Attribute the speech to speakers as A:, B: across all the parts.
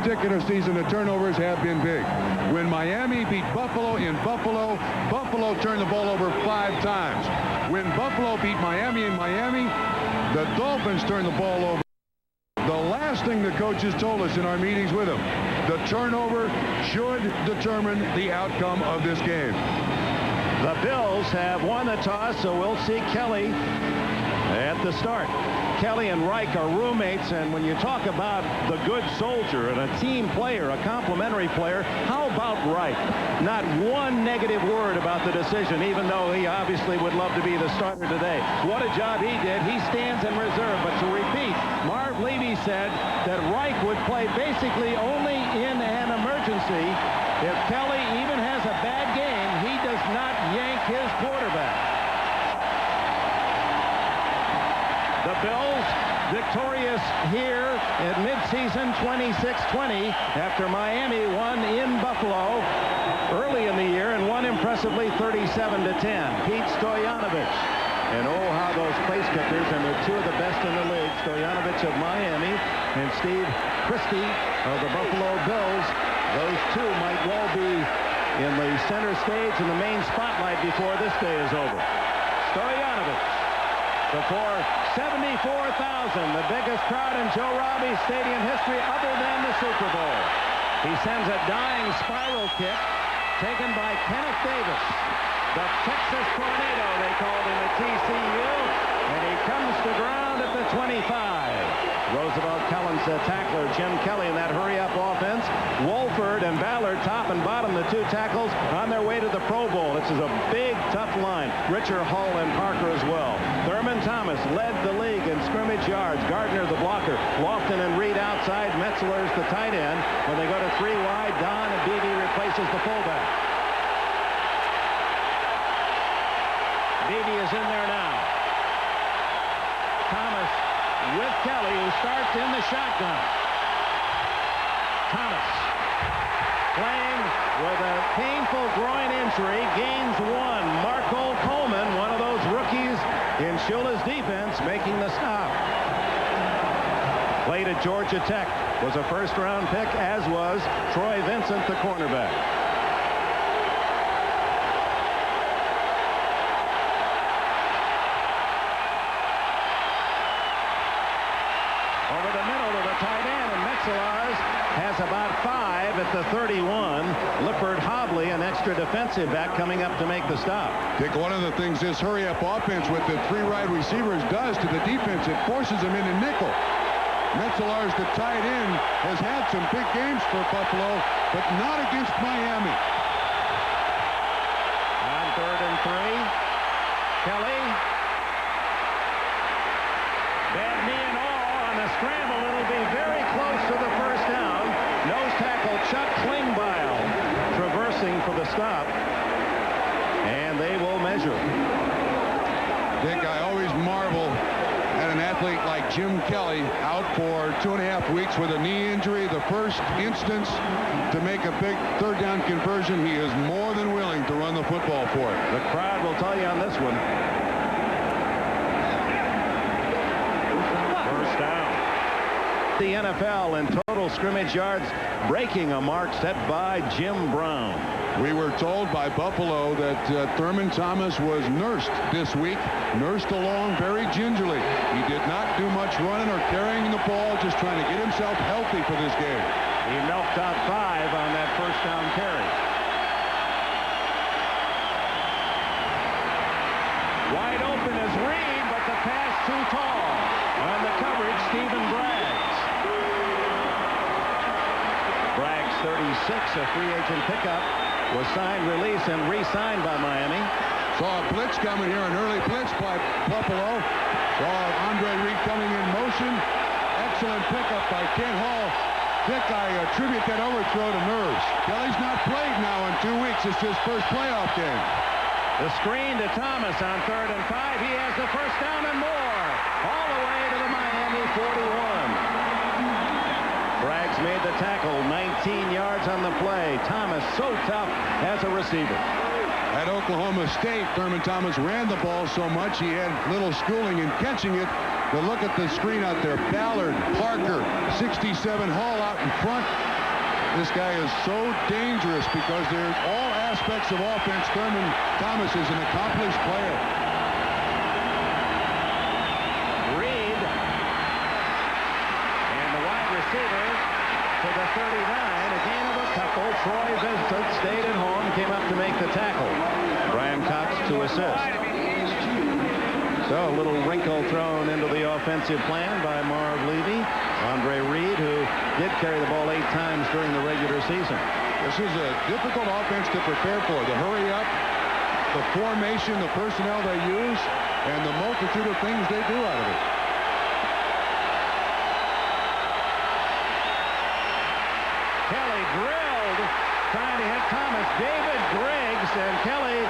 A: particular season, the turnovers have been big. When Miami beat Buffalo in Buffalo, Buffalo turned the ball over 5 times. When Buffalo beat Miami in Miami, the Dolphins turned the ball over. The last thing the coaches told us in our meetings with them, the turnover should determine the outcome of this game.
B: The Bills have won the toss, so we'll see Kelly at the start. Kelly and Reich are roommates, and when you talk about the good soldier and a team player, a complimentary player, how about Reich? Not one negative word about the decision, even though he obviously would love to be the starter today. What a job he did. He stands in reserve. But to repeat, Marv Levy said that Reich would play basically only in an emergency. If Kelly even has a bad game, he does not yank his quarterback. The Bills victorious here at midseason 26-20 after Miami won in Buffalo early in the year and won impressively 37-10. Pete Stoyanovich. And oh, how those place kickers, and they're 2 of the best in the league. Stoyanovich of Miami and Steve Christie of the Buffalo Bills. Those 2 might well be in the center stage in the main spotlight before this day is over. Stoyanovich. Before 74,000, the biggest crowd in Joe Robbie Stadium history other than the Super Bowl. He sends a dying spiral kick taken by Kenneth Davis, the Texas Tornado, they called him at TCU, and he comes to ground at the 25. Roosevelt Cullen's tackler, Jim Kelly, in that hurry-up offense. Wolford and Ballard, top and bottom, the 2 tackles, on their way to the Pro Bowl. This is a big, tough line. Richard Hull and Parker as well. Thurman Thomas led the league in scrimmage yards. Gardner, the blocker. Lofton and Reed outside. Metzler's the tight end. When they go to 3 wide, Don and Beebe replaces the fullback. Beebe is in there now. Thomas with Kelly, who starts in the shotgun. Thomas playing with a painful groin injury, gains 1. Marco Coleman, one of those rookies in Shula's defense, making the stop. Played at Georgia Tech, was a first-round pick, as was Troy Vincent, the cornerback. Over the middle to the tight end, and Metzelaars has about 5 at the 31. Lippert Hobley, an extra defensive back, coming up to make the stop.
A: Dick, one of the things this hurry-up offense with the 3 wide receivers does to the defense, it forces them into nickel. Metzelaars, the tight end, has had some big games for Buffalo, but not against Miami.
B: On 3rd and 3, Kelly. Bad knee and all on the scramble. It'll be very close to the first down. Nose tackle Chuck Klingbeil traversing for the stop. And they will measure.
A: Dick, I always marvel at an athlete like Jim Kelly, out for 2.5 weeks with a knee injury. The first instance to make a big 3rd down conversion, he is more than willing to run the football for it.
B: The crowd will tell you on this one. First down. The NFL in total scrimmage yards, breaking a mark set by Jim Brown.
A: We were told by Buffalo that Thurman Thomas was nursed this week, nursed along very gingerly. He did not do much running or carrying the ball, just trying to get himself healthy for this game.
B: He milked out 5 on that first down carry. Wide open is Reed, but the pass too tall. On the coverage, Stephen Braggs. Braggs, 36, a free agent pickup, was signed, released, and re-signed by Miami.
A: Saw a blitz coming here, an early blitz by Buffalo. Saw Andre Reed coming in motion. Excellent pickup by Kent Hall. Dick, I attribute that overthrow to nerves. Kelly's not played now in 2 weeks. It's his first playoff game.
B: The screen to Thomas on 3rd and 5. He has the first down and more. All the way to the Miami 41. Braggs made the tackle, 19 yards on the play. Thomas so tough as a receiver.
A: At Oklahoma State, Thurman Thomas ran the ball so much he had little schooling in catching it. But look at the screen out there. Ballard, Parker, 67 Hall out in front. This guy is so dangerous because they're all aspects of offense. Thurman Thomas is an accomplished player.
B: Reed and the wide receiver to the 39. A gain of a couple. Troy Vincent stayed at home, came up to make the tackle. Brian Cox to assist. So a little wrinkle thrown into the offensive plan by Marv Levy. Andre Reed, who did carry the ball 8 times during the regular season.
A: This is a difficult offense to prepare for. The hurry up, the formation, the personnel they use, and the multitude of things they do out of it.
B: Kelly drilled, trying to hit Thomas. David Griggs, and Kelly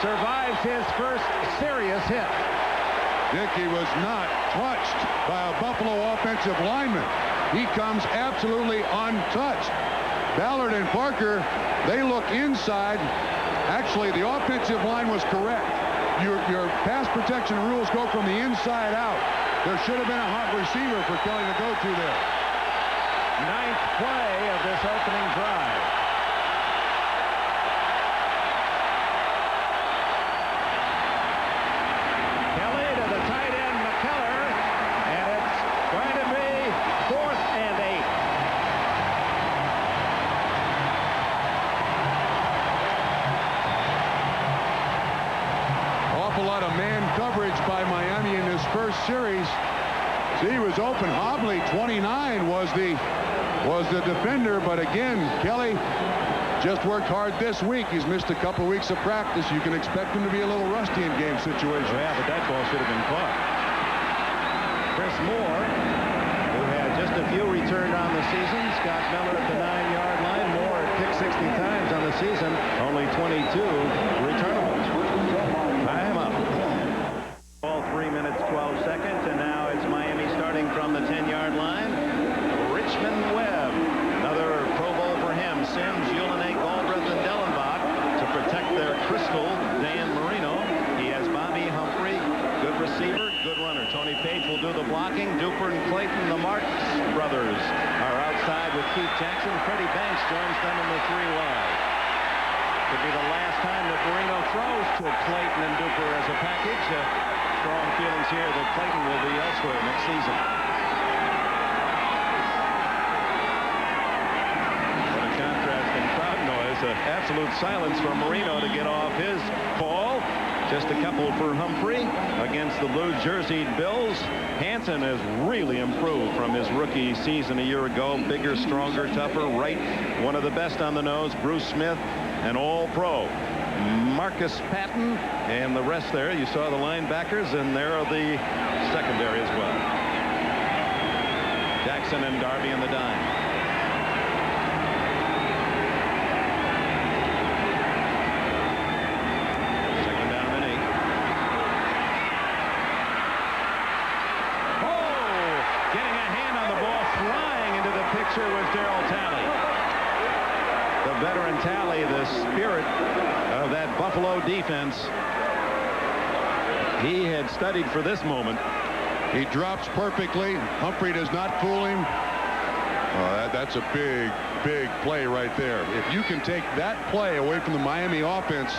B: survives his first serious hit.
A: Dickey was not touched by a Buffalo offensive lineman. He comes absolutely untouched. Ballard and Parker, they look inside. Actually, the offensive line was correct. Your pass protection rules go from the inside out. There should have been a hot receiver for Kelly to go to there.
B: 9th play of this opening drive. Kelly to the tight end, McKellar, and it's going to be 4th and 8.
A: Awful lot of man coverage by Miami in this first series. See, he was open. Hobley, 29, was the defender, but again, Kelly just worked hard this week. He's missed a couple of weeks of practice. You can expect him to be a little rusty in game situations.
B: Yeah, but that ball should have been caught. Chris Moore, who had just a few returned on the season. Scott Miller at the 9-yard line. Moore had kicked 60 times on the season. Only 22 returnables. Time up. Ball 3 minutes, 12 seconds, and now it's Miami starting from the 10-yard line. Richmond Webb, another Pro Bowl for him. Sims, Ulanay, Galbraith, and Dellenbach to protect their crystal Dan Marino. He has Bobby Humphrey, good receiver, good runner. Tony Page will do the blocking. Duper and Clayton, the Marks brothers, are outside with Keith Jackson. Freddie Banks joins them in the 3 wide. Could be the last time that Marino throws to Clayton and Duper as a package. Strong feelings here that Clayton will be elsewhere next season. Absolute silence for Marino to get off his call. Just a couple for Humphrey against the blue jerseyed Bills. Hansen has really improved from his rookie season a year ago. Bigger, stronger, tougher, right. One of the best on the nose. Bruce Smith, an all-pro. Marcus Patton and the rest there. You saw the linebackers, and there are the secondary as well. Jackson and Darby in the dime. Was Darryl Talley. The veteran Talley, the spirit of that Buffalo defense. He had studied for this moment.
A: He drops perfectly. Humphrey does not fool him. That's a big play right there. If you can take that play away from the Miami offense,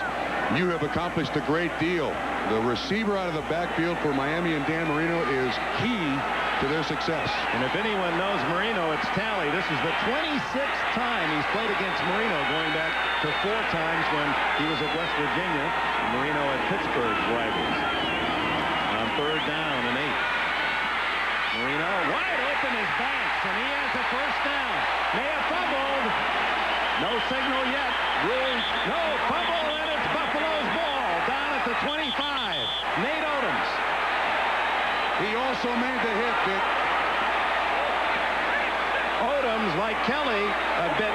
A: you have accomplished a great deal. The receiver out of the backfield for Miami and Dan Marino is key to their success.
B: And if anyone knows Marino, it's Talley. This is the 26th time he's played against Marino, going back to 4 times when he was at West Virginia. Marino at Pittsburgh's rivals. On 3rd down and 8. Marino wide open is Banks, and he has a first down. May have fumbled. No signal yet. Rules. No fumble, and it's Buffalo's ball down at the 25. Nate Odoms.
A: He also made the hit, Dick.
B: Odoms, like Kelly, a bit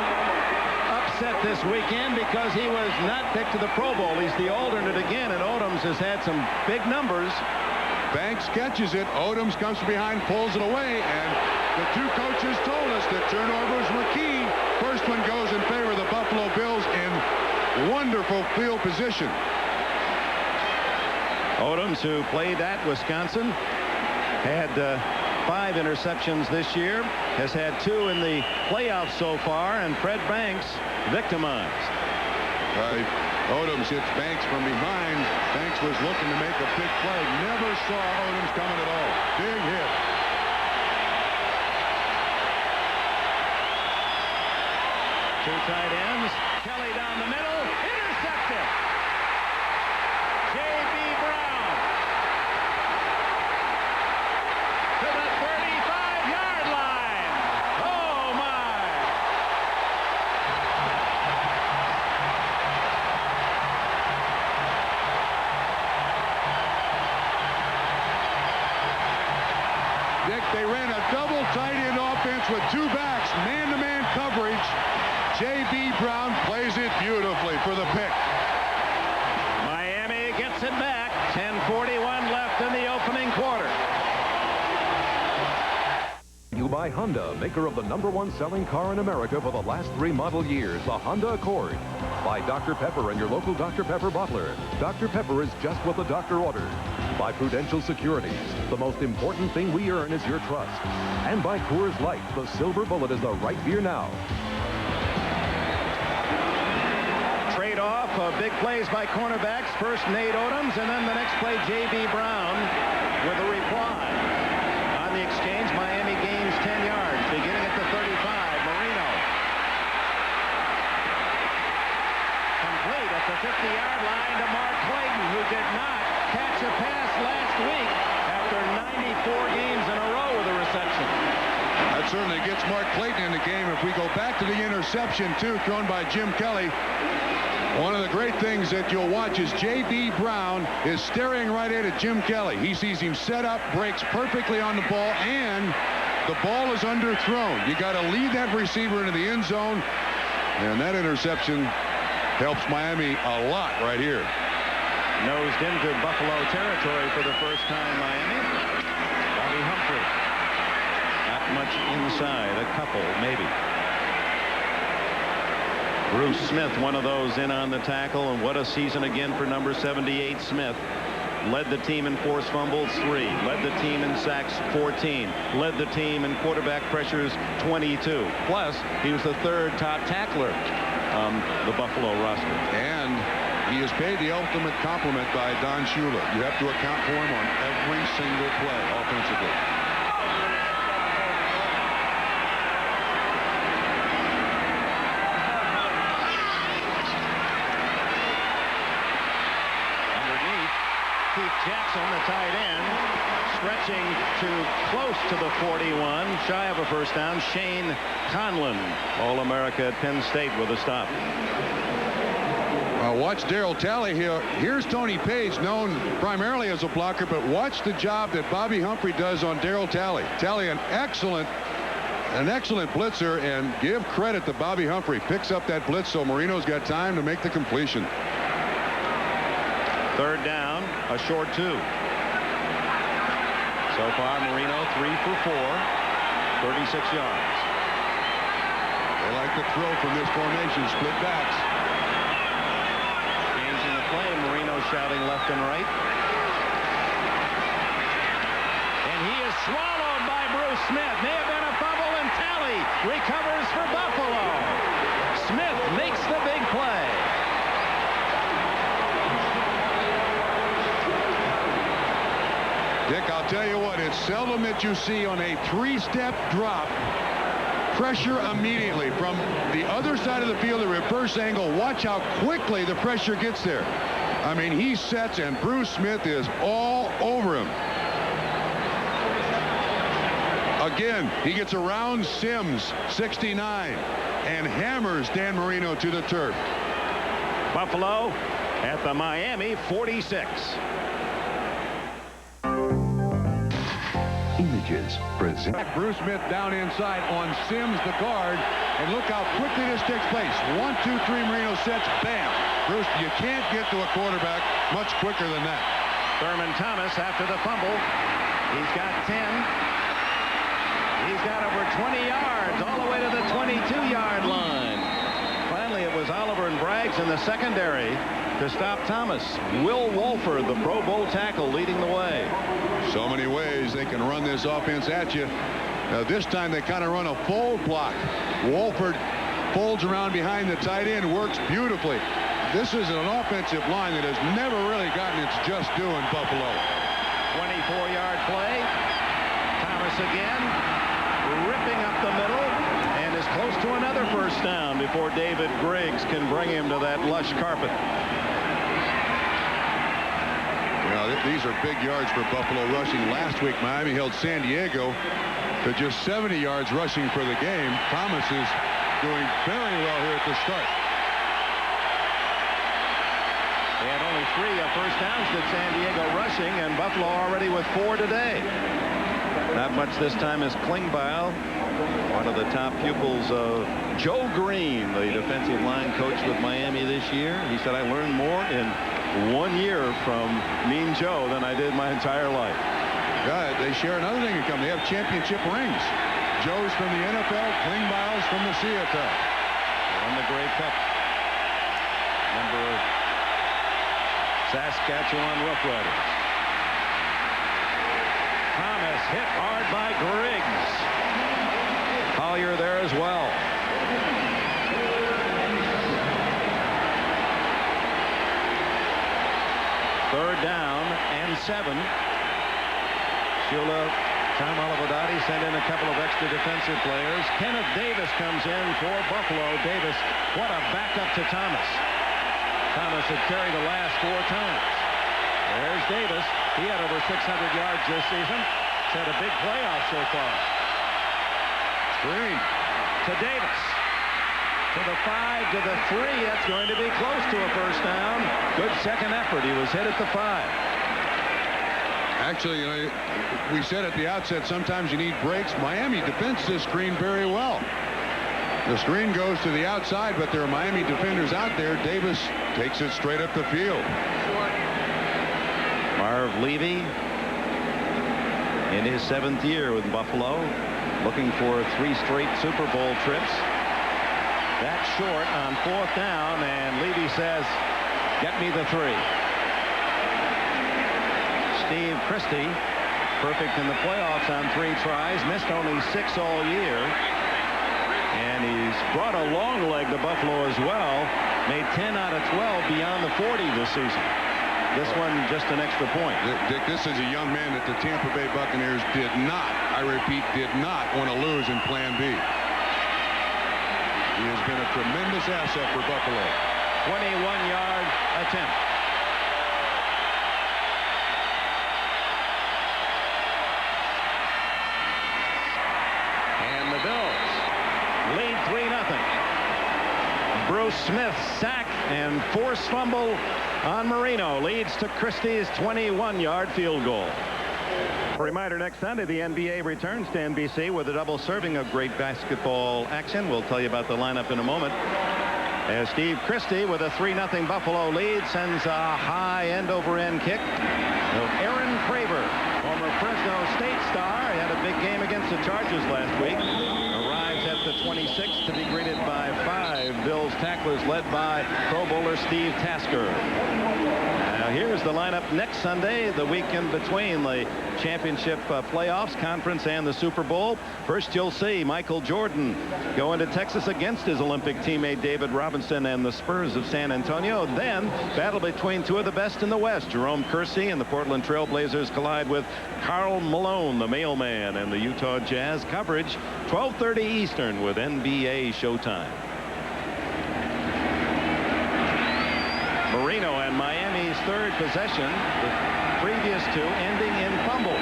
B: upset this weekend because he was not picked to the Pro Bowl. He's the alternate again, and Odoms has had some big numbers.
A: Banks catches it. Odoms comes from behind, pulls it away, and the 2 coaches told us that turnovers were key. First one goes in favor of the Buffalo Bills in wonderful field position.
B: Odoms, who played at Wisconsin, had 5 interceptions this year. has had 2 in the playoffs so far, and Fred Banks victimized.
A: Right. Odoms hits Banks from behind. Banks was looking to make a big play. Never saw Odoms coming at all. Big hit.
B: Two tight ends. Kelly down the middle. Intercepted. J.B. Brown to the 35-yard line. Oh, my.
A: Dick, they ran a double tight end offense with 2 backs, man-to-man coverage. J.B. Brown plays it beautifully for the pick.
B: Miami gets it back. 10:41 left in the opening quarter.
C: You by Honda, maker of the #1 selling car in America for the last 3 model years, the Honda Accord. By Dr. Pepper and your local Dr. Pepper bottler. Dr. Pepper is just what the doctor ordered. By Prudential Securities, the most important thing we earn is your trust. And by Coors Light, the silver bullet is the right beer now.
B: Trade-off of big plays by cornerbacks. First Nate Odoms, and then the next play J.B. Brown with a reply. On the exchange, Miami gains 10 yards, beginning at the 35. Marino. Complete at the 50-yard line to Mark Clayton, who did not catch a pass last week after 94 games in a row with a reception.
A: That certainly gets Mark Clayton in the game. If we go back to the interception, too, thrown by Jim Kelly, one of the great things that you'll watch is J.B. Brown is staring right at Jim Kelly. He sees him set up, breaks perfectly on the ball, and the ball is underthrown. You got to lead that receiver into the end zone, and that interception helps Miami a lot right here.
B: Nosed into Buffalo territory for the first time, Miami. Bobby Humphrey. Not much inside, a couple maybe. Bruce Smith, one of those in on the tackle, and what a season again for number 78 Smith. Led the team in forced fumbles 3, led the team in sacks 14, led the team in quarterback pressures 22. Plus, he was the 3rd top tackler on the Buffalo roster.
A: And he is paid the ultimate compliment by Don Shula. You have to account for him on every single play offensively.
B: Jackson, the tight end, stretching to close to the 41, shy of a first down. Shane Conlon, All-America at Penn State, with a stop.
A: Watch Darryl Talley here. Here's Tony Page, known primarily as a blocker, but watch the job that Bobby Humphrey does on Darryl Talley. Talley, an excellent blitzer, and give credit to Bobby Humphrey. Picks up that blitz, so Marino's got time to make the completion.
B: 3rd down, a short 2. So far, Marino 3 for 4, 36 yards.
A: They like to throw from this formation, split backs.
B: Changing the play, Marino shouting left and right. And he is swallowed by Bruce Smith. May have been a fumble, and Talley recovers for Buffalo. Smith makes the big play.
A: Dick, I'll tell you what, it's seldom that you see on a 3-step drop pressure immediately from the other side of the field, the reverse angle. Watch how quickly the pressure gets there. I mean, he sets, and Bruce Smith is all over him. Again, he gets around Sims, 69, and hammers Dan Marino to the turf.
B: Buffalo at the Miami 46.
C: Images present.
A: Bruce Smith down inside on Sims, the guard, and look how quickly this takes place. 1, 2, 3, Marino sets, bam. Bruce, you can't get to a quarterback much quicker than that.
B: Thurman Thomas after the fumble. He's got 10. He's got over 20 yards all the way to the 22-yard line. Finally, it was Oliver and Braggs in the secondary to stop Thomas. Will Wolford, the Pro Bowl tackle, leading the way.
A: So many ways they can run this offense at you. This time they kind of run a fold block. Wolford folds around behind the tight end, works beautifully. This is an offensive line that has never really gotten its just due in Buffalo.
B: 24-yard play. Thomas again, ripping up the middle, and is close to another first down before David Griggs can bring him to that lush carpet.
A: These are big yards for Buffalo rushing. Last week, Miami held San Diego to just 70 yards rushing for the game. Thomas is doing very well here at the start.
B: They had only 3 first downs at San Diego rushing, and Buffalo already with 4 today. Not much this time as Klingbeil, one of the top pupils of Joe Green, the defensive line coach with Miami this year. He said, I learned more in 1 year from Mean Joe than I did my entire life.
A: Yeah, they share another thing in common. They have championship rings. Joe's from the NFL, Klingbeil's from the CFL.
B: Won the Grey Cup. Number of Saskatchewan Roughriders. Thomas hit hard by Griggs. Collier there as well. Third down and 7. Shula, Tom Olivodati sent in a couple of extra defensive players. Kenneth Davis comes in for Buffalo. Davis, what a backup to Thomas. Thomas had carried the last 4 times. There's Davis. He had over 600 yards this season. He's had a big playoff so far. Screen to Davis. To the 5, to the 3. That's going to be close to a first down. Good second effort. He was hit at the 5.
A: Actually, we said at the outset, sometimes you need breaks. Miami defends this screen very well. The screen goes to the outside, but there are Miami defenders out there. Davis takes it straight up the field.
B: Marv Levy in his 7th year with Buffalo, looking for 3 straight Super Bowl trips. That's short on 4th down, and Levy says, get me the 3. Steve Christie, perfect in the playoffs on 3 tries, missed only 6 all year. And he's brought a long leg to Buffalo as well. Made 10 out of 12 beyond the 40 this season. This one just an extra point.
A: Dick, this is a young man that the Tampa Bay Buccaneers did not, I repeat, did not want to lose in Plan B. He has been a tremendous asset for Buffalo.
B: 21-yard attempt. And the Bills lead 3-0. Bruce Smith sack and forced fumble on Marino leads to Christie's 21-yard field goal. A reminder, next Sunday the NBA returns to NBC with a double serving of great basketball action. We'll tell you about the lineup in a moment. As Steve Christie with a 3-0 Buffalo lead sends a high end-over-end kick. Aaron Craver, former Fresno State star, he had a big game against the Chargers last week. Arrives at the 26 to be greeted by 5 Bills tacklers led by Pro Bowler Steve Tasker. Now here's the lineup next Sunday, the weekend between the championship playoffs, conference, and the Super Bowl. First, you'll see Michael Jordan going to Texas against his Olympic teammate David Robinson and the Spurs of San Antonio. Then battle between 2 of the best in the West. Jerome Kersey and the Portland Trail Blazers collide with Karl Malone, the mailman, and the Utah Jazz. Coverage 12:30 Eastern with NBA Showtime. Marino and Miami's 3rd possession, the previous 2 ending in fumbles.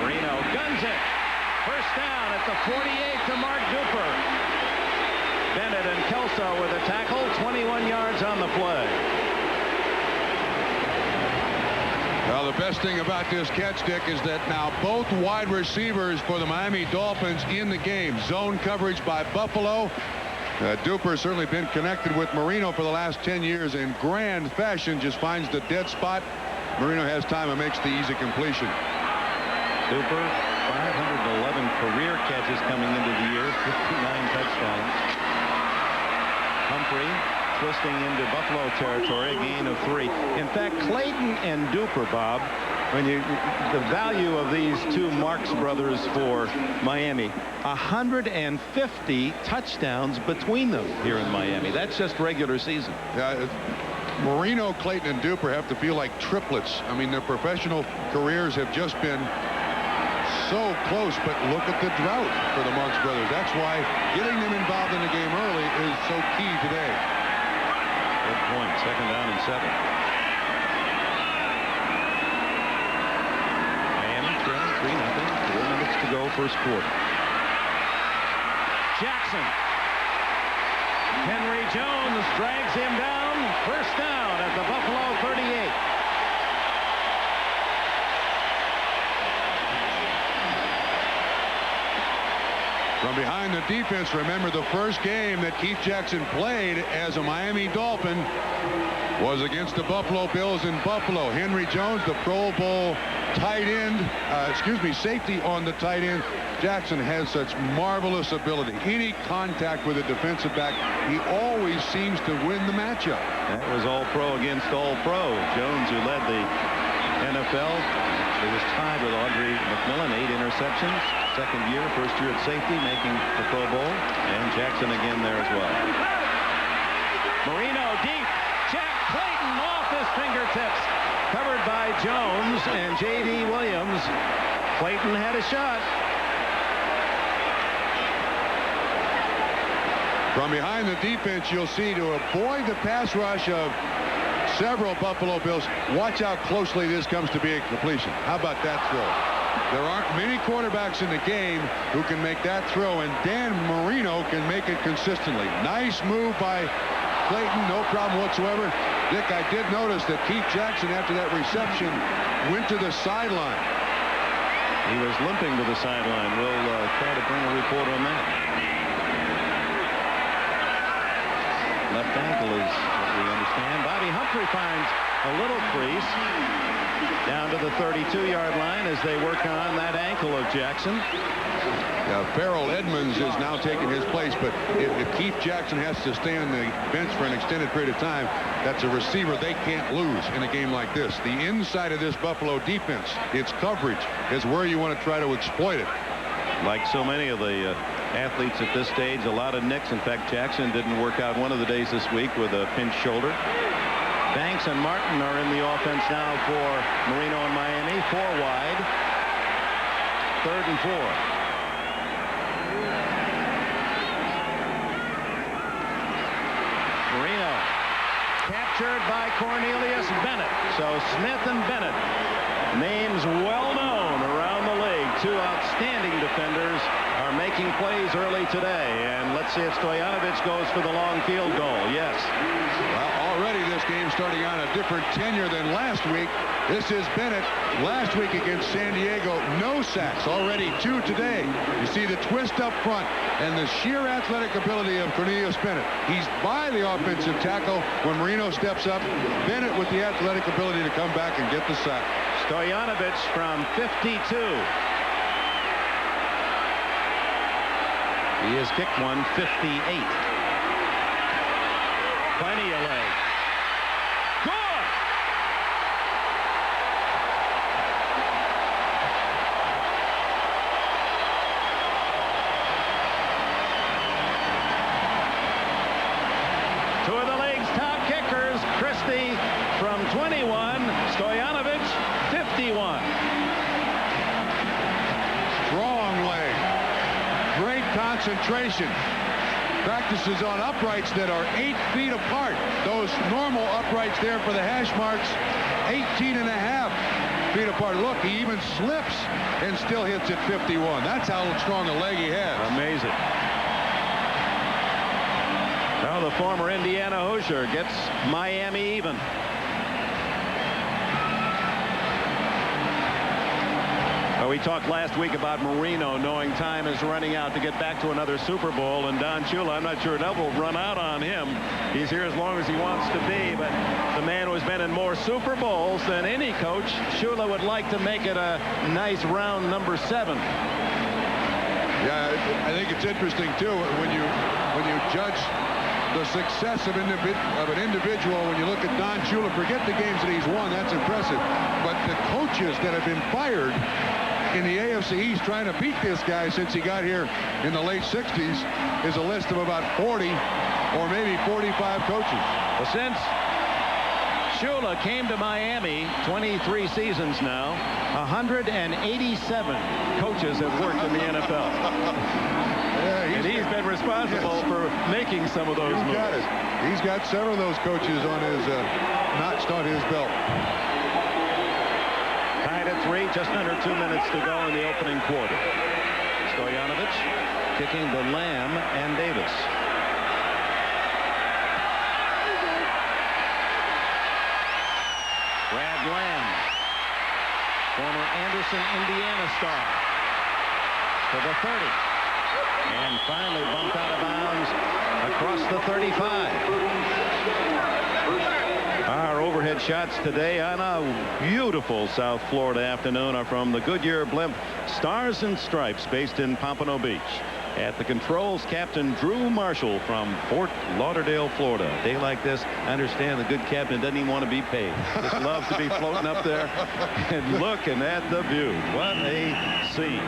B: Marino guns it. First down at the 48 to Mark Duper. Bennett and Kelso with a tackle, 21 yards on the play.
A: Well, the best thing about this catch, Dick, is that now both wide receivers for the Miami Dolphins in the game. Zone coverage by Buffalo. Duper certainly been connected with Marino for the last 10 years in grand fashion. Just finds the dead spot. Marino has time and makes the easy completion.
B: Duper, 511 career catches coming into the year, 59 touchdowns. Humphrey twisting into Buffalo territory, a gain of 3. In fact, Clayton and Duper, Bob, the value of these two Marks brothers for Miami, 150 touchdowns between them here in Miami. That's just regular season.
A: Yeah, Marino, Clayton, and Duper have to feel like triplets. I mean, their professional careers have just been so close, but look at the drought for the Marks brothers. That's why getting them involved in the game early is so key today.
B: Good point. 2nd down and 7. Miami trailing 3-0. 4 minutes to go, first quarter. Jackson. Henry Jones drags him down. First down at the Buffalo 38.
A: From behind the defense, remember the first game that Keith Jackson played as a Miami Dolphin was against the Buffalo Bills in Buffalo. Henry Jones, the Pro Bowl tight end, safety on the tight end. Jackson has such marvelous ability. Any contact with a defensive back, he always seems to win the matchup.
B: That was All-Pro against All-Pro. Jones, who led the NFL, he was tied with Audrey McMillan, 8 interceptions. Second year, first year at safety, making the Pro Bowl. And Jackson again there as well. Marino deep. Jack Clayton off his fingertips. Covered by Jones and J.D. Williams. Clayton had a shot.
A: From behind the defense, you'll see, to avoid the pass rush of several Buffalo Bills, watch how closely this comes to being a completion. How about that throw? There aren't many quarterbacks in the game who can make that throw, and Dan Marino can make it consistently. Nice move by Clayton, no problem whatsoever. Dick, I did notice that Keith Jackson, after that reception, went to the sideline.
B: He was limping to the sideline. We'll try to bring a report on that. Left ankle is what we understand. Bobby Humphrey finds a little crease down to the 32-yard line as they work on that ankle of Jackson.
A: Farrell Edmonds is now taking his place, but if Keith Jackson has to stay on the bench for an extended period of time, that's a receiver they can't lose in a game like this. The inside of this Buffalo defense, its coverage, is where you want to try to exploit it.
B: Like so many of the athletes at this stage, a lot of nicks. In fact, Jackson didn't work out one of the days this week with a pinched shoulder. Banks and Martin are in the offense now for Marino and Miami. 4 wide. 3rd and 4. Marino captured by Cornelius Bennett. So Smith and Bennett, names well known around the league. 2 outstanding defenders are making plays early today. And let's see if Stoyanovich goes for the long field goal. Yes.
A: Well, already this game starting on a different tenure than last week. This is Bennett. Last week against San Diego, no sacks. Already 2 today. You see the twist up front and the sheer athletic ability of Cornelius Bennett. He's by the offensive tackle when Marino steps up. Bennett with the athletic ability to come back and get the sack.
B: Stoyanovich from 52. He has kicked one 58. Plenty of leg. Good. Two of the league's top kickers. Christie from 21. Stoyanovich 51.
A: Strong leg. Great concentration. Practices on uprights that are 8 feet apart. Those normal uprights there for the hash marks, 18.5 feet apart. Look, he even slips and still hits at 51. That's how strong a leg he has.
B: Amazing. Now the former Indiana Hoosier gets Miami even. We talked last week about Marino knowing time is running out to get back to another Super Bowl, and Don Shula, I'm not sure that will run out on him. He's here as long as he wants to be, but the man who has been in more Super Bowls than any coach, Shula would like to make it a nice round number 7.
A: Yeah, I think it's interesting too when you judge the success of an individual, when you look at Don Shula, forget the games that he's won, that's impressive. But the coaches that have been fired in the AFC East trying to beat this guy since he got here in the late 60s is a list of about 40 or maybe 45 coaches.
B: Well, since Shula came to Miami 23 seasons now, 187 coaches have worked in the NFL.
A: Yeah,
B: and he's been responsible for making some of those moves.
A: Got it. He's got several of those coaches on his notched on his belt.
B: Tied at 3, just under 2 minutes to go in the opening quarter. Stoyanovich kicking the Lamb and Davis. Brad Lamb, former Anderson, Indiana star, to the 30. And finally bumped out of bounds across the 35. Our overhead shots today on a beautiful South Florida afternoon are from the Goodyear blimp Stars and Stripes, based in Pompano Beach. At the controls, Captain Drew Marshall from Fort Lauderdale, Florida. A day like this, I understand the good captain doesn't even want to be paid. Just loves to be floating up there and looking at the view. What a scene.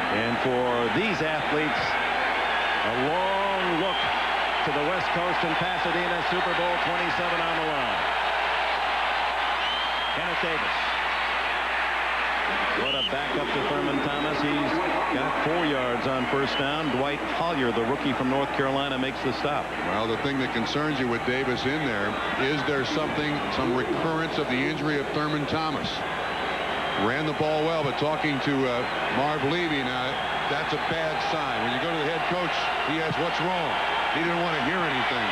B: And for these athletes, a long look to the West Coast in Pasadena, Super Bowl 27 on the line. Kenneth Davis. What a backup to Thurman Thomas. He's got 4 yards on first down. Dwight Collier, the rookie from North Carolina, makes the stop.
A: Well, the thing that concerns you with Davis in there, is there some recurrence of the injury of Thurman Thomas? Ran the ball well, but talking to Marv Levy, now that's a bad sign. When you go to the head coach, he asks, what's wrong? He didn't want to hear anything.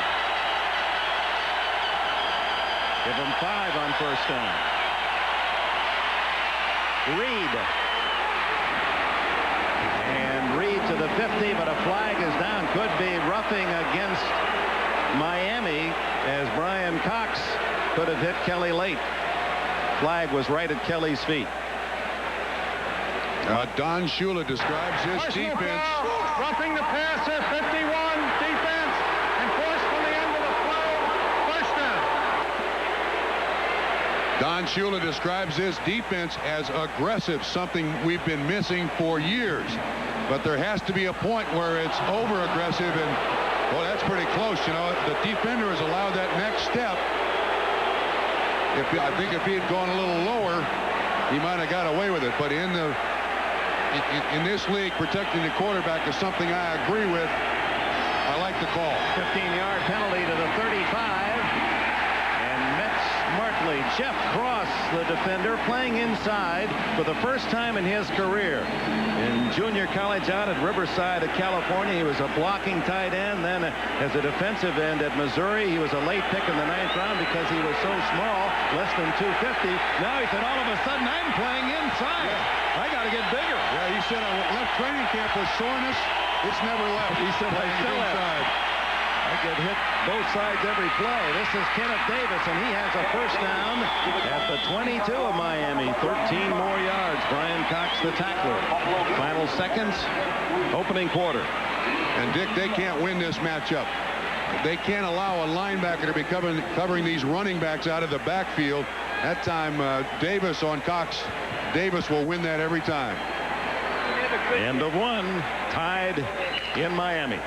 B: Give him 5 on first down. Reed. And Reed to the 50, but a flag is down. Could be roughing against Miami, as Brian Cox could have hit Kelly late. Flag was right at Kelly's feet.
A: Don Shula describes his defense.
D: Foul. Roughing the passer, 51, defense, and forced from the end of the flag, first down.
A: Don Shula describes his defense as aggressive, something we've been missing for years. But there has to be a point where it's over-aggressive, and, well, that's pretty close. You know, the defender has allowed that next step. I think if he had gone a little lower, he might have got away with it. But in this league, protecting the quarterback is something I agree with. I like the call.
B: 15-yard penalty to the 35. And Mets smartly. Jeff Cross, the defender, playing inside for the first time in his career. In junior college out at Riverside of California, he was a blocking tight end. Then as a defensive end at Missouri, he was a late pick in the 9th round because he was so small, less than 250. Now he said, all of a sudden, I'm playing inside.
A: Yeah.
B: I got to get bigger.
A: Yeah, he said, I left training camp with soreness. It's never left.
B: He said, I still
A: inside.
B: I get hit both sides every play. This is Kenneth Davis, and he has a first down at the 22 of Miami. 13 more yards. Brian Cox, the tackler. Final seconds, opening quarter.
A: And, Dick, they can't win this matchup. They can't allow a linebacker to be covering these running backs out of the backfield. That time, Davis on Cox. Davis will win that every time.
B: End of one. Tied in Miami.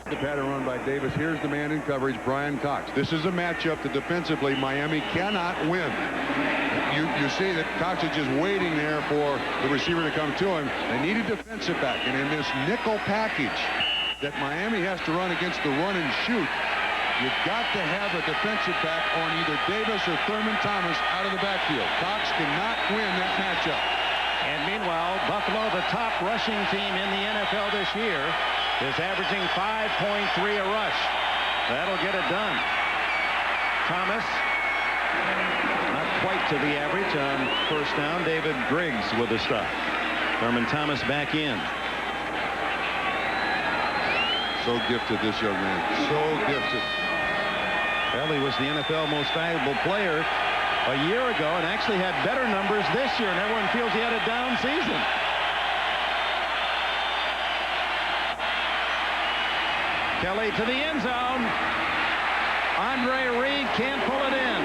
A: The pattern run by Davis. Here's the man in coverage, Brian Cox. This is a matchup that defensively Miami cannot win. You see that Cox is just waiting there for the receiver to come to him. They need a defensive back. And in this nickel package that Miami has to run against the run and shoot, you've got to have a defensive back on either Davis or Thurman Thomas out of the backfield. Cox cannot win that matchup.
B: And meanwhile, Buffalo, the top rushing team in the NFL this year, is averaging 5.3 a rush. That'll get it done. Thomas, not quite to the average on first down. David Griggs with a stop. Thurman Thomas back in.
A: So gifted, this young man. So gifted.
B: Well, he was the NFL most valuable player a year ago and actually had better numbers this year, and everyone feels he had a down season. Kelly to the end zone. Andre Reed can't pull it in.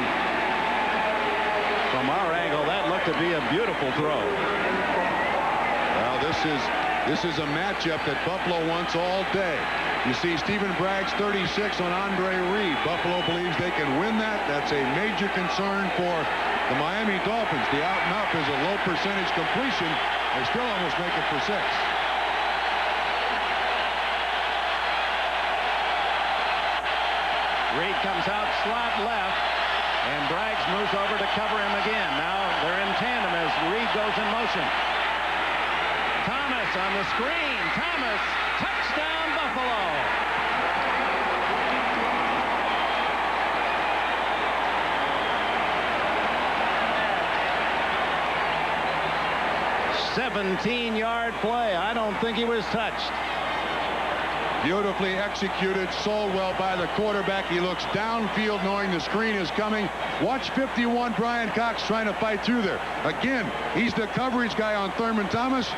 B: From our angle, that looked to be a beautiful throw.
A: Well, this is a matchup that Buffalo wants all day. You see Stephen Bragg's 36 on Andre Reed. Buffalo believes they can win that. That's a major concern for the Miami Dolphins. The out and up is a low percentage completion. They still almost make it for 6.
B: Reed comes out slot left, and Braggs moves over to cover him again. Now they're in tandem as Reed goes in motion. Thomas on the screen. Thomas, touchdown Buffalo. "17-yard play. I don't think he was touched."
A: Beautifully executed, sold well by the quarterback. He looks downfield knowing the screen is coming. Watch 51, Brian Cox trying to fight through there. Again, he's the coverage guy on Thurman Thomas.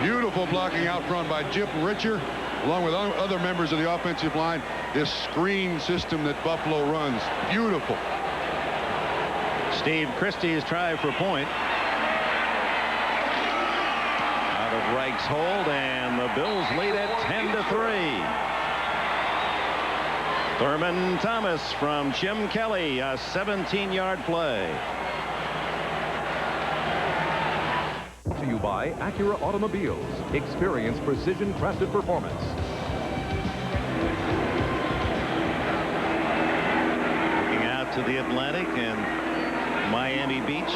A: Beautiful blocking out front by Jim Richer, along with other members of the offensive line. This screen system that Buffalo runs, beautiful.
B: Steve Christie's try for point. Out of Reich's hold, and the Bills lead it 10-3. Thurman Thomas from Jim Kelly, a 17-yard play.
C: To you by Acura Automobiles. Experience precision crafted performance.
B: Looking out to the Atlantic and Miami Beach.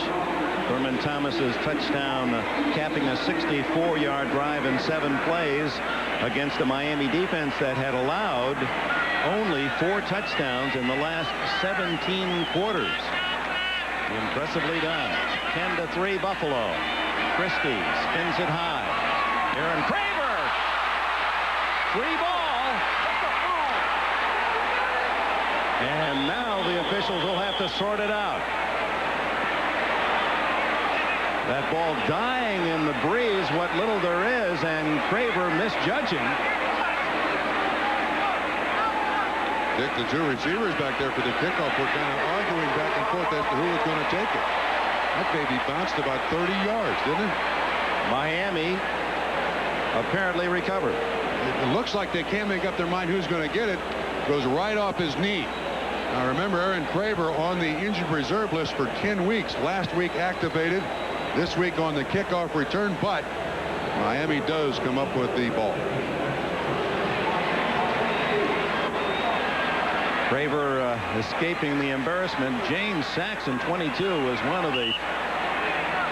B: Thurman Thomas's touchdown capping a 64-yard drive in 7 plays against a Miami defense that had allowed only 4 touchdowns in the last 17 quarters. Impressively done. 10-3 Buffalo. Christie spins it high. Aaron Craver. Free ball. And now the officials will have to sort it out. That ball dying in the breeze, what little there is, and Craver misjudging.
A: Dick, the 2 receivers back there for the kickoff were kind of arguing back and forth as to who was going to take it. That baby bounced about 30 yards, didn't it?
B: Miami apparently recovered.
A: It looks like they can't make up their mind who's going to get it. Goes right off his knee. Now remember, Aaron Craver on the injured reserve list for 10 weeks. Last week activated. This week on the kickoff return, but Miami does come up with the ball.
B: Craver escaping the embarrassment. James Saxon, 22, was one of the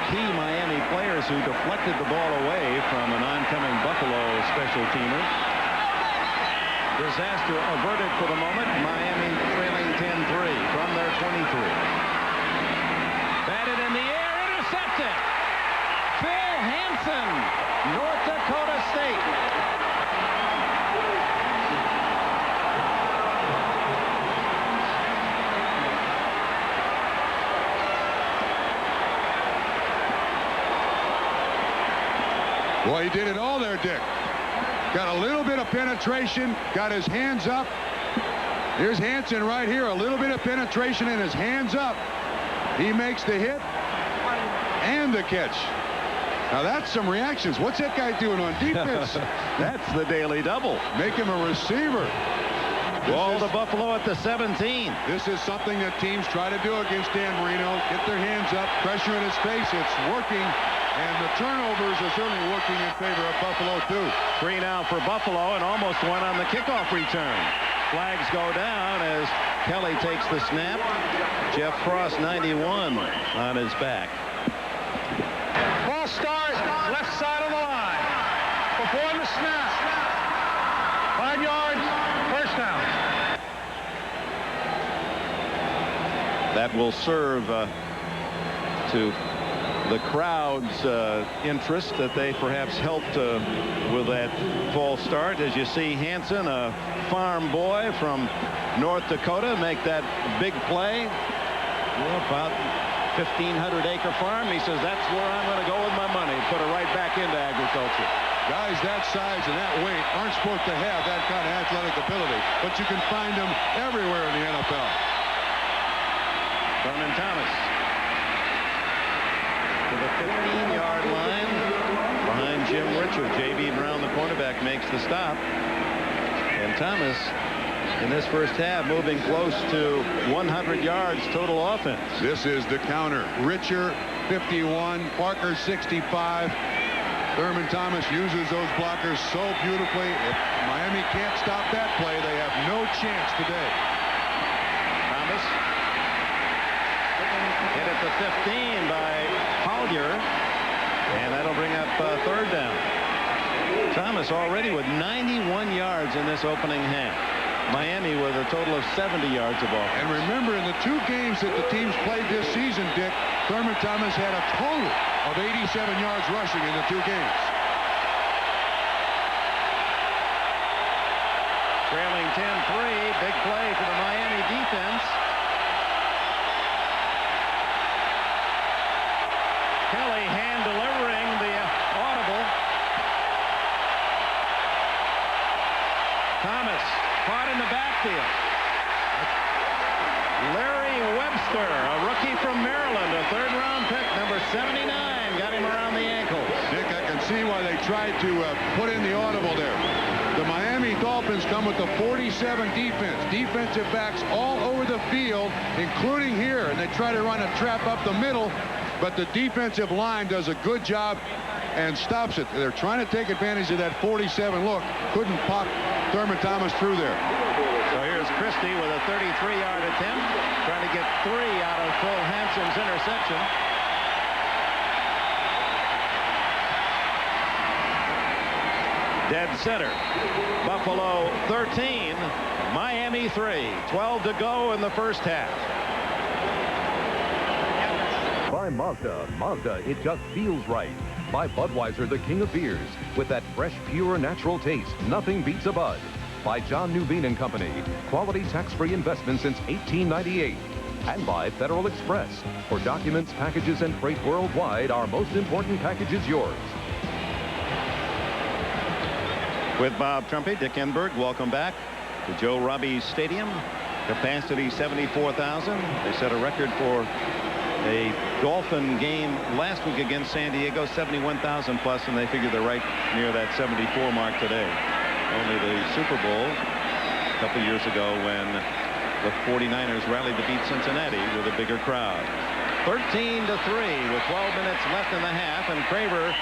B: key Miami players who deflected the ball away from an oncoming Buffalo special teamer. Disaster averted for the moment. Miami trailing 10-3 from their 23. Batted in the air, intercepted. Phil Hansen, North Dakota State.
A: Boy, he did it all there, Dick. Got a little bit of penetration, got his hands up. Here's Hansen right here, a little bit of penetration and his hands up. He makes the hit and the catch. Now that's some reactions. What's that guy doing on defense?
B: That's the daily double.
A: Make him a receiver.
B: Ball to Buffalo at the 17.
A: This is something that teams try to do against Dan Marino. Get their hands up, pressure in his face. It's working. And the turnovers are certainly working in favor of Buffalo, too.
B: 3 now for Buffalo, and almost 1 on the kickoff return. Flags go down as Kelly takes the snap. Jeff Frost, 91, on his back.
D: False start, left side of the line. Before the snap. 5 yards, first down.
B: That will serve to the crowd's interest that they perhaps helped with that false start. As you see, Hansen, a farm boy from North Dakota, make that big play. Well, about 1,500-acre farm. He says, that's where I'm going to go with my money. Put it right back into agriculture.
A: Guys that size and that weight aren't supposed to have that kind of athletic ability, but you can find them everywhere in the NFL.
B: Thurman Thomas to the 15-yard line behind Jim Richard. J.B. Brown, the cornerback, makes the stop. And Thomas, in this first half, moving close to 100 yards total offense.
A: This is the counter. Richard, 51. Parker, 65. Thurman Thomas uses those blockers so beautifully. If Miami can't stop that play, they have no chance today.
B: Thomas hit at the 15 by Collier, and that'll bring up third down. Thomas already with 91 yards in this opening half. Miami with a total of 70 yards of offense.
A: And remember, in the 2 games that the teams played this season, Dick, Thurman Thomas had a total of 87 yards rushing in the 2 games.
B: Trailing 10-3, big play for the Miami defense. Kelly hand delivering the audible. Thomas caught in the backfield. Larry Webster, a rookie from Maryland, a third-round pick, number 79, got him around the ankles.
A: Dick, I can see why they tried to put in the audible there. The Miami Dolphins come with the 47 defense. Defensive backs all over the field, including here, and they try to run a trap up the middle, but the defensive line does a good job and stops it. They're trying to take advantage of that 47 look. Couldn't pop Thurman Thomas through there.
B: So here's Christie with a 33-yard attempt, trying to get 3 out of Phil Hanson's interception. Dead center. Buffalo 13, Miami 3. 12 to go in the first half.
C: By Mazda, it just feels right. By Budweiser, the king of beers. With that fresh, pure, natural taste, nothing beats a Bud. By John Newbean and Company, quality tax-free investment since 1898. And by Federal Express. For documents, packages, and freight worldwide, our most important package is yours.
B: With Bob Trumpy, Dick Enberg, welcome back to Joe Robbie Stadium. Capacity 74,000. They set a record for a Dolphin game last week against San Diego, 71,000 plus, and they figure they're right near that 74 mark today. Only the Super Bowl a couple years ago when the 49ers rallied to beat Cincinnati with a bigger crowd. 13 to 3 with 12 minutes left in the half, and Craver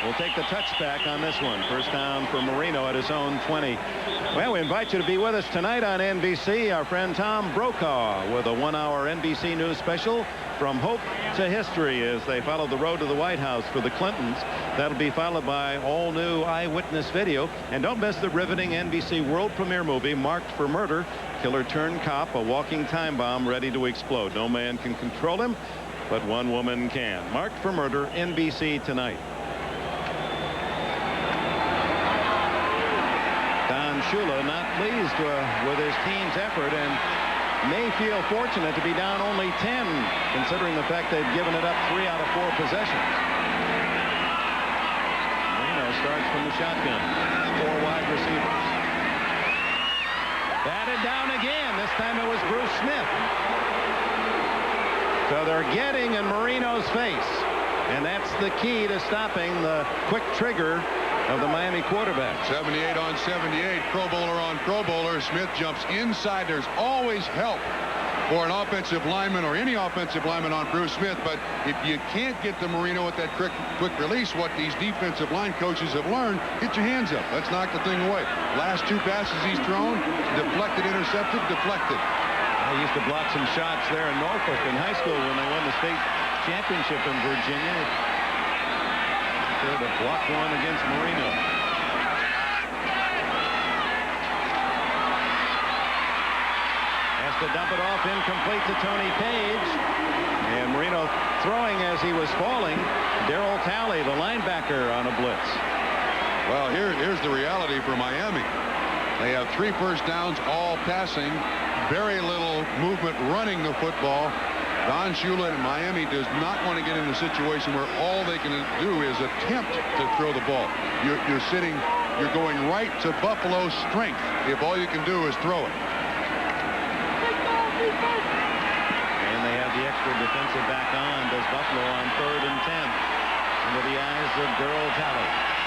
B: will take the touchback on this one. First down for Marino at his own 20. Well, we invite you to be with us tonight on NBC. Our friend Tom Brokaw with a 1-hour NBC News special from hope to history as they follow the road to the White House for the Clintons. That'll be followed by all new eyewitness video. And don't miss the riveting NBC world premiere movie Marked for Murder. Killer turned cop, a walking time bomb ready to explode. No man can control him, but one woman can. Marked for Murder, NBC tonight. Don Shula not pleased with his team's effort and may feel fortunate to be down only 10, considering the fact they've given it up 3 out of 4 possessions. Marino starts from the shotgun. 4 wide receivers. Batted down again. This time it was Bruce Smith. So they're getting in Marino's face, and that's the key to stopping the quick trigger of the Miami quarterback.
A: 78 on 78, Pro Bowler on Pro Bowler. Smith jumps inside. There's always help for an offensive lineman or any offensive lineman on Bruce Smith, but if you can't get to Marino with that quick release, what these defensive line coaches have learned, get your hands up. Let's knock the thing away. Last 2 passes he's thrown, deflected, intercepted, deflected.
B: I used to block some shots there in Norfolk in high school when they won the state championship in Virginia. To block one against Marino. Has to dump it off, incomplete to Tony Page. And Marino throwing as he was falling. Darryl Talley, the linebacker, on a blitz.
A: Well, here's the reality for Miami. They have 3 first downs, all passing. Very little movement running the football. Don Shula in Miami does not want to get in a situation where all they can do is attempt to throw the ball. You're going right to Buffalo's strength if all you can do is throw it.
B: And they have the extra defensive back on. Does Buffalo on 3rd and 10 under the eyes of Darryl Talley.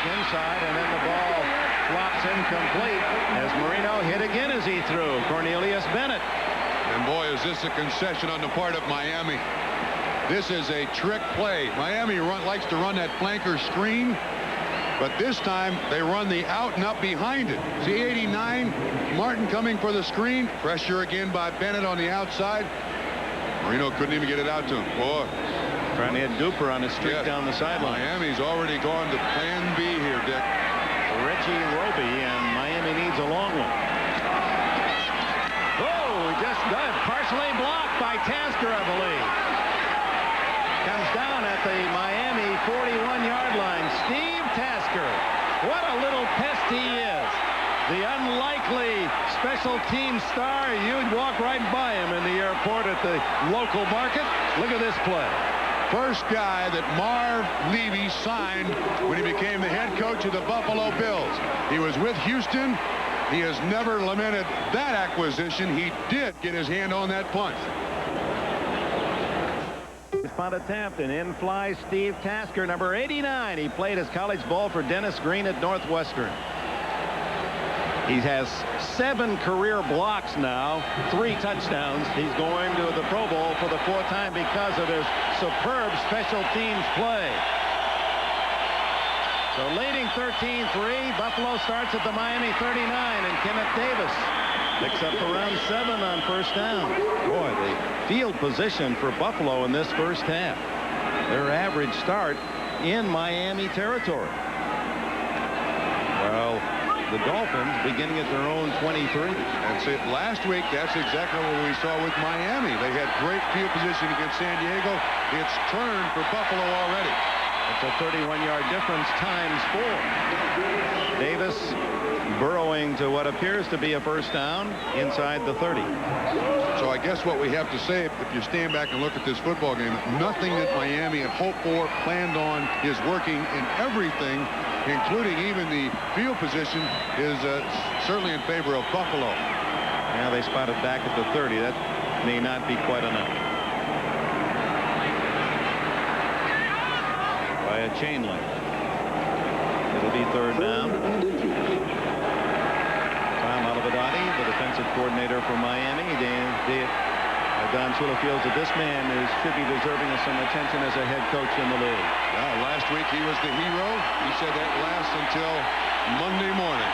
B: Inside, and then the ball flops incomplete as Marino hit again as he threw. Cornelius Bennett.
A: And boy, is this a concession on the part of Miami. This is a trick play. Miami likes to run that flanker screen, but this time they run the out and up behind it. See 89, Martin coming for the screen. Pressure again by Bennett on the outside. Marino couldn't even get it out to him. Boy.
B: Trying to hit Duper on his streak down the sideline.
A: Miami's already gone to plan B here, Dick.
B: Reggie Robbie, and Miami needs a long one. Oh, just good. Partially blocked by Tasker, I believe. Comes down at the Miami 41-yard line. Steve Tasker. What a little pest he is. The unlikely special team star. You'd walk right by him in the airport at the local market. Look at this play.
A: First guy that Marv Levy signed when he became the head coach of the Buffalo Bills. He was with Houston. He has never lamented that acquisition. He did get his hand on that punt.
B: Punt attempt, and in flies Steve Tasker, number 89. He played his college ball for Dennis Green at Northwestern. He has 7 career blocks now, 3 touchdowns. He's going to the Pro Bowl for the 4th time because of his superb special teams play. So leading 13-3, Buffalo starts at the Miami 39, and Kenneth Davis picks up around 7 on first down. Boy, the field position for Buffalo in this first half. Their average start in Miami territory. Well, the Dolphins beginning at their own 23.
A: That's it. Last week, that's exactly what we saw with Miami. They had great field position against San Diego. It's turned for Buffalo already.
B: It's a 31-yard difference times 4. Davis burrowing to what appears to be a first down inside the 30.
A: So I guess what we have to say, if you stand back and look at this football game, nothing that Miami had hoped for, planned on, is working in everything, including even the field position, is certainly in favor of Buffalo.
B: Now they spotted back at the 30. That may not be quite enough. By a chain link. It'll be 3rd down. Tom Olivadotti, the defensive coordinator for Miami. Don Shula feels that this man should be deserving of some attention as a head coach in the league.
A: Yeah, last week he was the hero. He said that lasts until Monday morning.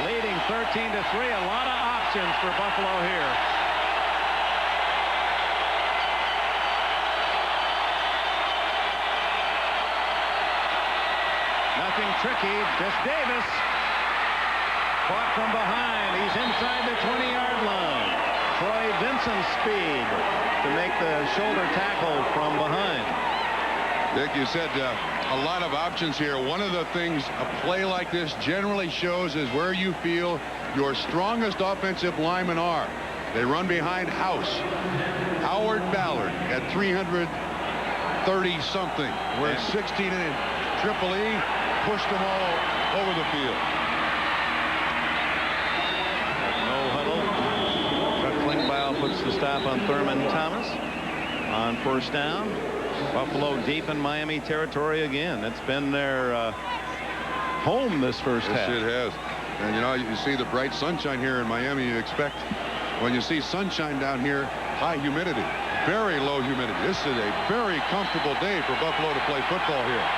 B: Leading 13-3, a lot of options for Buffalo here. Nothing tricky, just Davis. Caught from behind. He's inside the 20-yard line. Troy Vincent's speed to make the shoulder tackle from behind.
A: Dick, you said a lot of options here. One of the things a play like this generally shows is where you feel your strongest offensive linemen are. They run behind House. Howard Ballard at 330-something. Where 16 in Triple E pushed them all over the field. Puts the stop on Thurman Thomas on first down. Buffalo deep in Miami territory again. It's been their home this first half. Yes, it has. And you know, you see the bright sunshine here in Miami. You expect when you see sunshine down here, high humidity, very low humidity. This is a very comfortable day for Buffalo to play football here.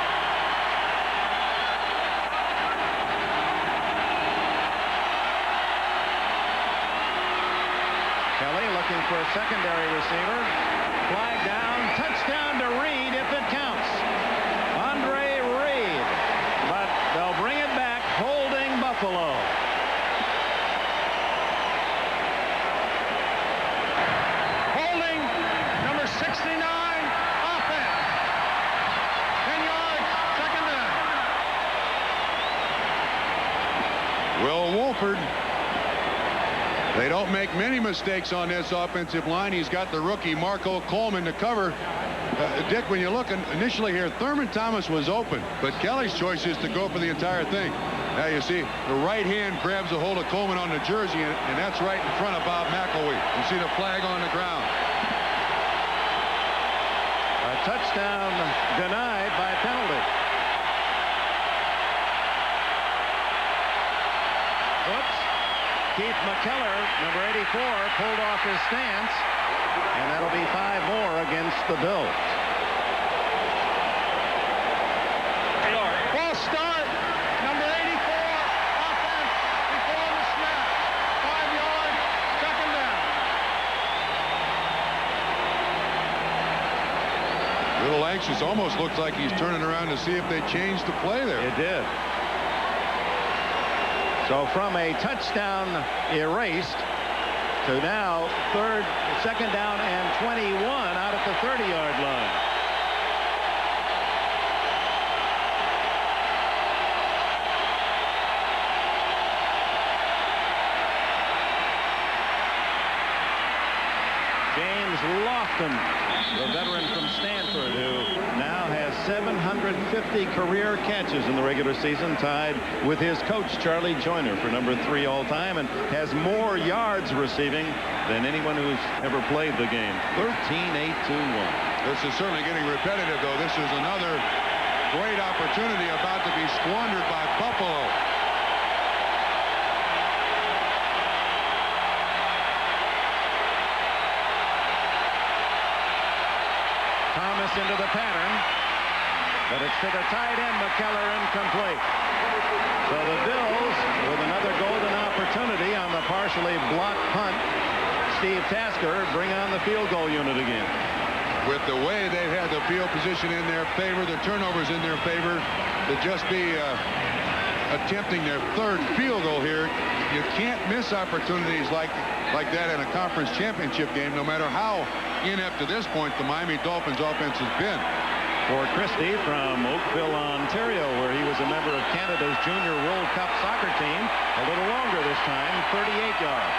A: For a secondary receiver. Flag down. Touchdown to Reed if it counts. Andre Reed. But they'll bring it back, holding Buffalo. Holding number 69 offense. They don't make many mistakes on this offensive line. He's got the rookie Marco Coleman to cover. Dick, when you look initially here, Thurman Thomas was open, but Kelly's choice is to go for the entire thing. Now you see the right hand grabs a hold of Coleman on the jersey, and that's right in front of Bob McElwee. You see the flag on the ground.
B: A touchdown denied by penalty. Oops. Keith McKellar, number 84, pulled off his stance, and that'll be 5 more against the Bills.
D: False start. Number 84, offense before the snap. 5 yards, second down.
A: A little anxious. Almost looks like he's turning around to see if they changed the play there.
B: It did. So from a touchdown erased to now second down and 21 out at the 30-yard line. James Lofton, the veteran from Stanford, who now has 750 career catches in the regular season, tied with his coach Charlie Joyner for number 3 all-time, and has more yards receiving than anyone who's ever played the game. 13-8-2-1.
A: This is certainly getting repetitive, though. This is another great opportunity about to be squandered by Buffalo.
B: Thomas into the pattern, but it's to the tight end, McKellar, incomplete. So the Bills, with another golden opportunity on the partially blocked punt, Steve Tasker bring on the field goal unit again.
A: With the way they've had the field position in their favor, the turnovers in their favor, to just be attempting their 3rd field goal here, you can't miss opportunities like that in a conference championship game, no matter how inept to this point the Miami Dolphins offense has been.
B: For Christie from Oakville, Ontario, where he was a member of Canada's Junior World Cup soccer team, a little longer this time, 38 yards.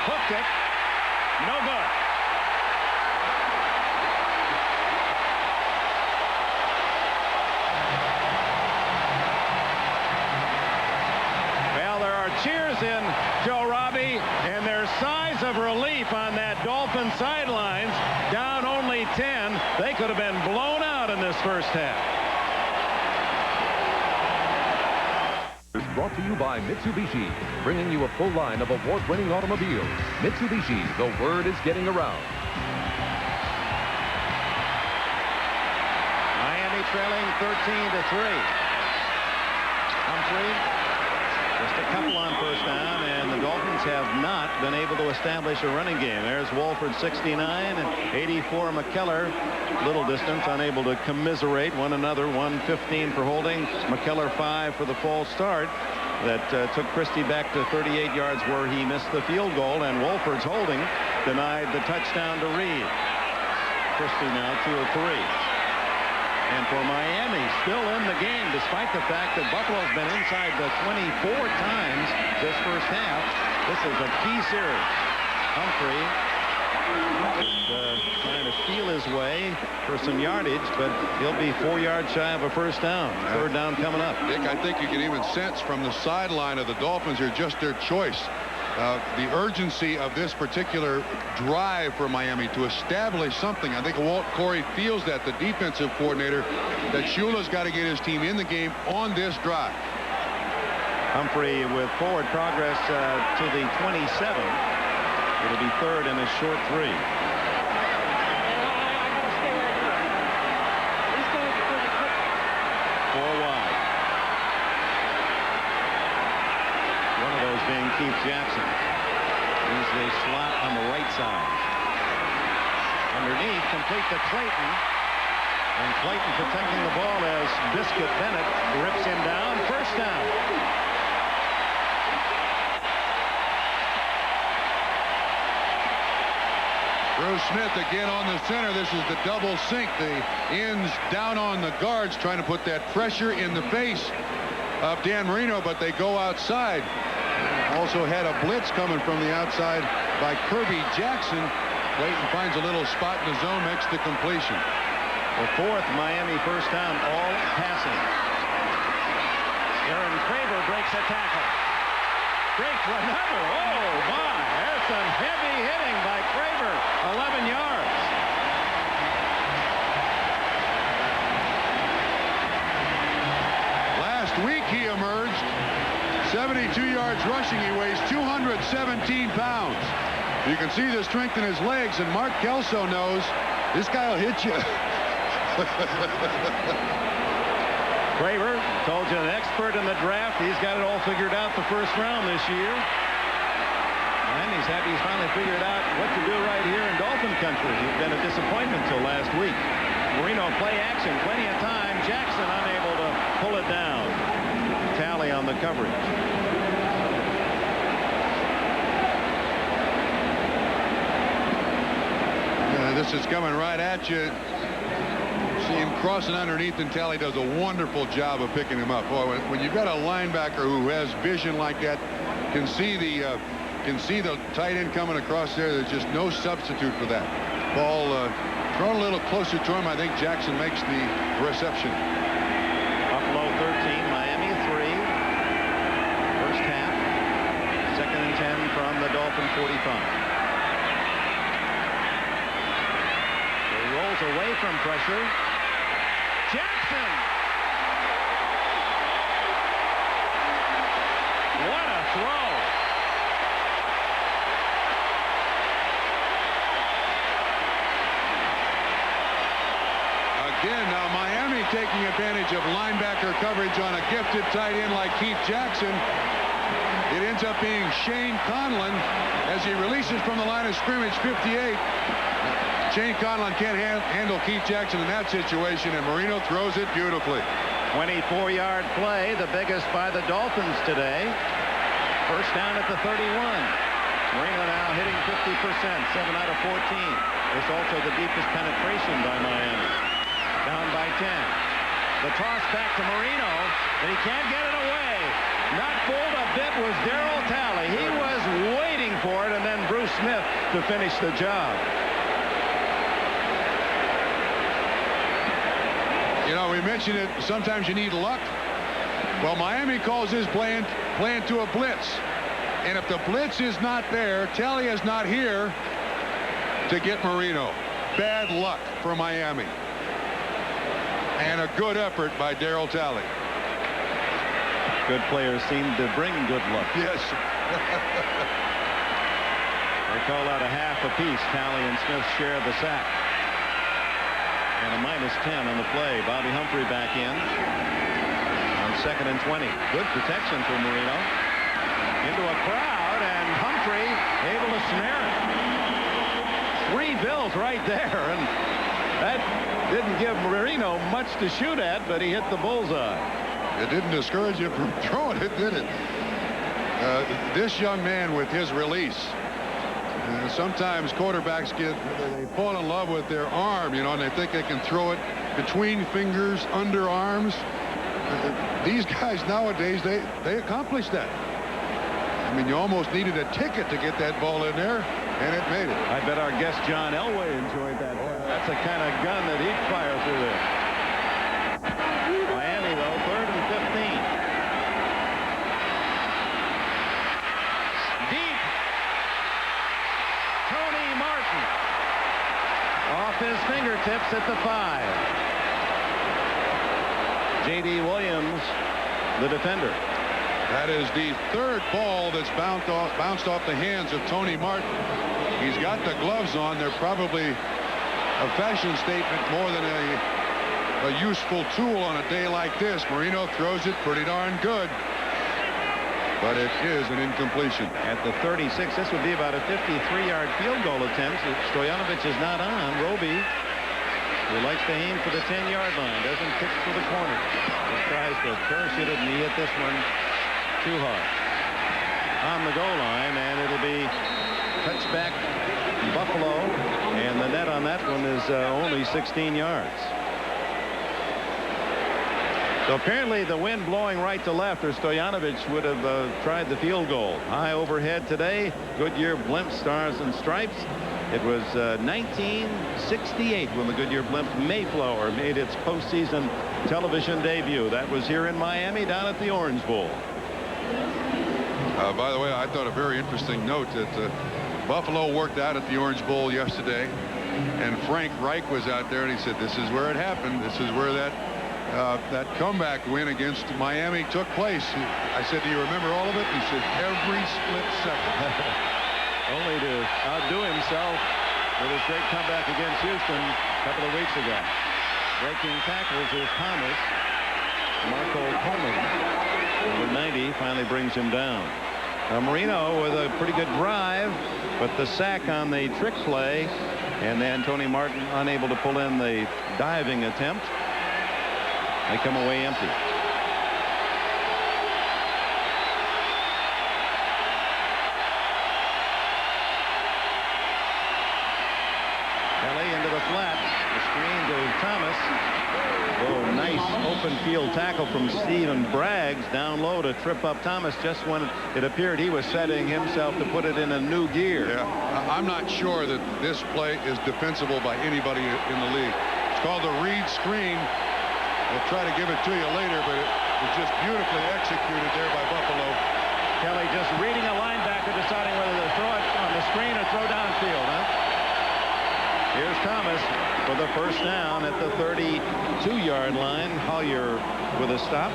B: Hooked it. No good. Well, there are cheers in, Joe Robbie, and there's sighs of relief on that Dolphin sidelines. Down only 10. They could have been blown out in this first half.
C: Brought to you by Mitsubishi, bringing you a full line of award-winning automobiles. Mitsubishi, the word is getting around.
B: Miami trailing 13-3. Humphrey, just a couple on first down, and the Dolphins have not been able to establish a running game. There's Wolford, 69, and 84 McKellar, little distance, unable to commiserate one another. 115 for holding. McKellar 5 for the false start. That took Christie back to 38 yards where he missed the field goal, and Wolford's holding denied the touchdown to Reed. Christie now 2 of 3. And for Miami, still in the game, despite the fact that Buffalo's been inside the 24 times this first half. This is a key series. Humphrey is trying to feel his way for some yardage, but he'll be 4 yards shy of a first down. 3rd down coming up.
A: Dick, I think you can even sense from the sideline of the Dolphins here just their choice. The urgency of this particular drive for Miami to establish something. I think Walt Corey feels that, the defensive coordinator, that Shula's got to get his team in the game on this drive.
B: Humphrey with forward progress to the 27. It'll be 3rd and a short 3. 4 wide. One of those being Keith Jackson. He's the slot on the right side. Underneath, complete to Clayton. And Clayton protecting the ball as Biscuit Bennett rips him down. First down.
A: Bruce Smith again on the center. This is the double sink. The ends down on the guards, trying to put that pressure in the face of Dan Marino, but they go outside. Also had a blitz coming from the outside by Kirby Jackson. Clayton finds a little spot in the zone, makes the completion.
B: The 4th Miami first down, all passing. Aaron Craver breaks a tackle. Breaks another. Oh, my. That's some heavy hitting by Craver. 11 yards.
A: Last week he emerged. 72 yards rushing. He weighs 217 pounds. You can see the strength in his legs, and Mark Kelso knows this guy will hit you.
B: Craver, told you, an expert in the draft. He's got it all figured out the first round this year. And he's happy he's finally figured out what to do right here in Dolphin country. He's been a disappointment till last week. Marino play action, plenty of time. Jackson unable to pull it down. Tally on the coverage.
A: This is coming right at you. See him crossing underneath, and Tally does a wonderful job of picking him up. Boy, when you've got a linebacker who has vision like that, can see the tight end coming across there. There's just no substitute for that. Ball thrown a little closer to him. I think Jackson makes the reception.
B: Buffalo 13, Miami 3. First half. 2nd and 10 from the Dolphin 45. Away from pressure. Jackson. What a throw.
A: Again, now Miami taking advantage of linebacker coverage on a gifted tight end like Keith Jackson. It ends up being Shane Conlon as he releases from the line of scrimmage. 58. Shane Conlon can't handle Keith Jackson in that situation, and Marino throws it beautifully.
B: 24-yard play, the biggest by the Dolphins today. First down at the 31. Marino now hitting 50%, 7 out of 14. It's also the deepest penetration by Miami. Down by 10. The toss back to Marino, and he can't get it away. Not fooled a bit was Darryl Talley. He was waiting for it, and then Bruce Smith to finish the job.
A: You know, we mentioned it, sometimes you need luck. Well, Miami calls his plan to a blitz. And if the blitz is not there, Talley is not here to get Marino. Bad luck for Miami. And a good effort by Darryl Talley.
B: Good players seem to bring good luck.
A: Yes.
B: They call out a half apiece. Talley and Smith share the sack. And a -10 on the play. Bobby Humphrey back in on 2nd and 20. Good protection for Marino. Into a crowd, and Humphrey able to snare it. 3 bills right there, and that didn't give Marino much to shoot at, but he hit the bullseye.
A: It didn't discourage him from throwing it, did it? This young man with his release. Sometimes quarterbacks they fall in love with their arm, you know, and they think they can throw it between fingers, under arms. These guys nowadays, they accomplish that. I mean, you almost needed a ticket to get that ball in there, and it made it.
B: I bet our guest John Elway enjoyed that. That's the kind of gun that he'd fire through there. Miami, though, 3rd and 15. Deep. Tony Martin. Off his fingertips at the 5. J.D. Williams, the defender.
A: That is the 3rd ball that's bounced off the hands of Tony Martin. He's got the gloves on. They're probably a fashion statement more than a useful tool on a day like this. Marino throws it pretty darn good, but it is an incompletion.
B: At the 36, this would be about a 53-yard field goal attempt. Stoyanovich is not on. Robbie, who likes to aim for the 10-yard line, doesn't kick for the corner. He tries to parachute it, and he hit this one too hard. On the goal line, and it'll be touchback Buffalo, and the net on that one is only 16 yards. So apparently the wind blowing right to left, or Stoyanovich would have tried the field goal. High overhead today. Goodyear blimp stars and stripes. It was 1968 when the Goodyear blimp Mayflower made its postseason television debut. That was here in Miami down at the Orange Bowl.
A: By the way, I thought a very interesting note that Buffalo worked out at the Orange Bowl yesterday, and Frank Reich was out there, and he said, this is where it happened. This is where that comeback win against Miami took place. I said, do you remember all of it? He said, every split second.
B: Only to outdo himself with his great comeback against Houston a couple of weeks ago. Breaking tackles is Thomas. Marco Coleman, number 90, finally brings him down. Marino with a pretty good drive, but the sack on the trick play, and then Tony Martin unable to pull in the diving attempt. They come away empty. Kelly into the flat. The screen to Thomas. Oh, nice open field tackle from Stephen Braggs down low to trip up Thomas just when it appeared he was setting himself to put it in a new gear.
A: Yeah, I'm not sure that this play is defensible by anybody in the league. It's called a read screen. We'll try to give it to you later, but it was just beautifully executed there by Buffalo.
B: Kelly just reading a linebacker, deciding whether to throw it on the screen or throw downfield, huh? Here's Thomas for the first down at the 32-yard line. Hollier with a stop.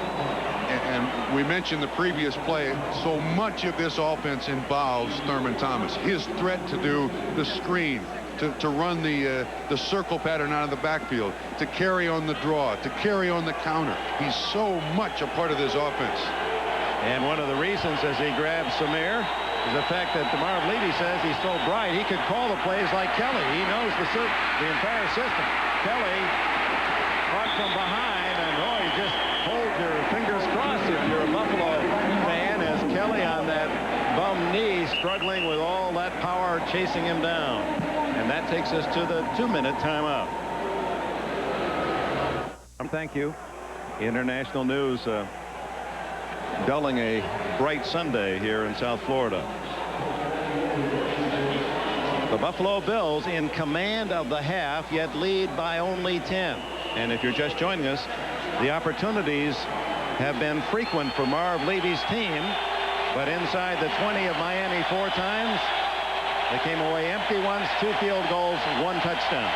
A: And we mentioned the previous play. So much of this offense involves Thurman Thomas. His threat to do the screen, to run the circle pattern out of the backfield, to carry on the draw, to carry on the counter. He's so much a part of this offense.
B: And one of the reasons as he grabs Samir is the fact that Marv Levy says he's so bright he could call the plays like Kelly. He knows the entire system. Kelly caught from behind, and oh, you just hold your fingers crossed if you're a Buffalo fan, as Kelly on that bum knee struggling with all that power chasing him down. And that takes us to the 2-minute timeout. Thank you. International news dulling a bright Sunday here in South Florida. The Buffalo Bills in command of the half, yet lead by only 10. And if you're just joining us, the opportunities have been frequent for Marv Levy's team, but inside the 20 of Miami 4 times. They came away empty once, 2 field goals, 1 touchdown.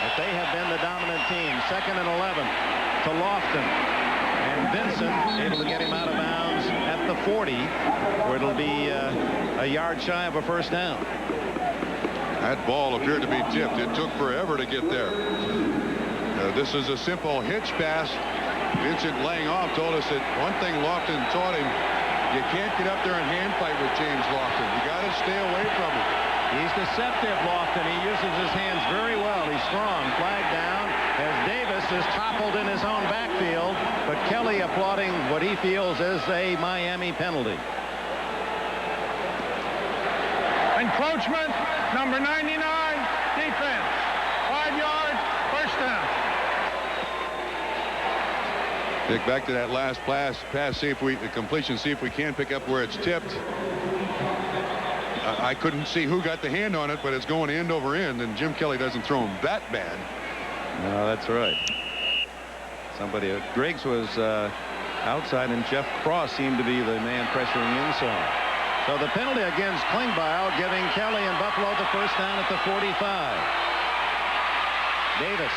B: But they have been the dominant team. 2nd and 11 to Lofton. And Vincent able to get him out of bounds at the 40, where it'll be a yard shy of a first down.
A: That ball appeared to be tipped. It took forever to get there. This is a simple hitch pass. Vincent laying off told us that one thing Lofton taught him, you can't get up there and hand fight with James Lofton. You got to stay away from him.
B: He's deceptive, Lofton. He uses his hands very well. He's strong. Flag down as Davis is toppled in his own backfield, but Kelly applauding what he feels is a Miami penalty.
D: Encroachment, number 99, defense. 5 yards, first down.
A: Dick, back to that last pass, see if the completion, see if we can pick up where it's tipped. I couldn't see who got the hand on it, but it's going end over end, and Jim Kelly doesn't throw him that bad.
B: No, that's right. Somebody, Griggs was outside, and Jeff Cross seemed to be the man pressuring inside. So the penalty against Klingbeil, giving Kelly and Buffalo the first down at the 45. Davis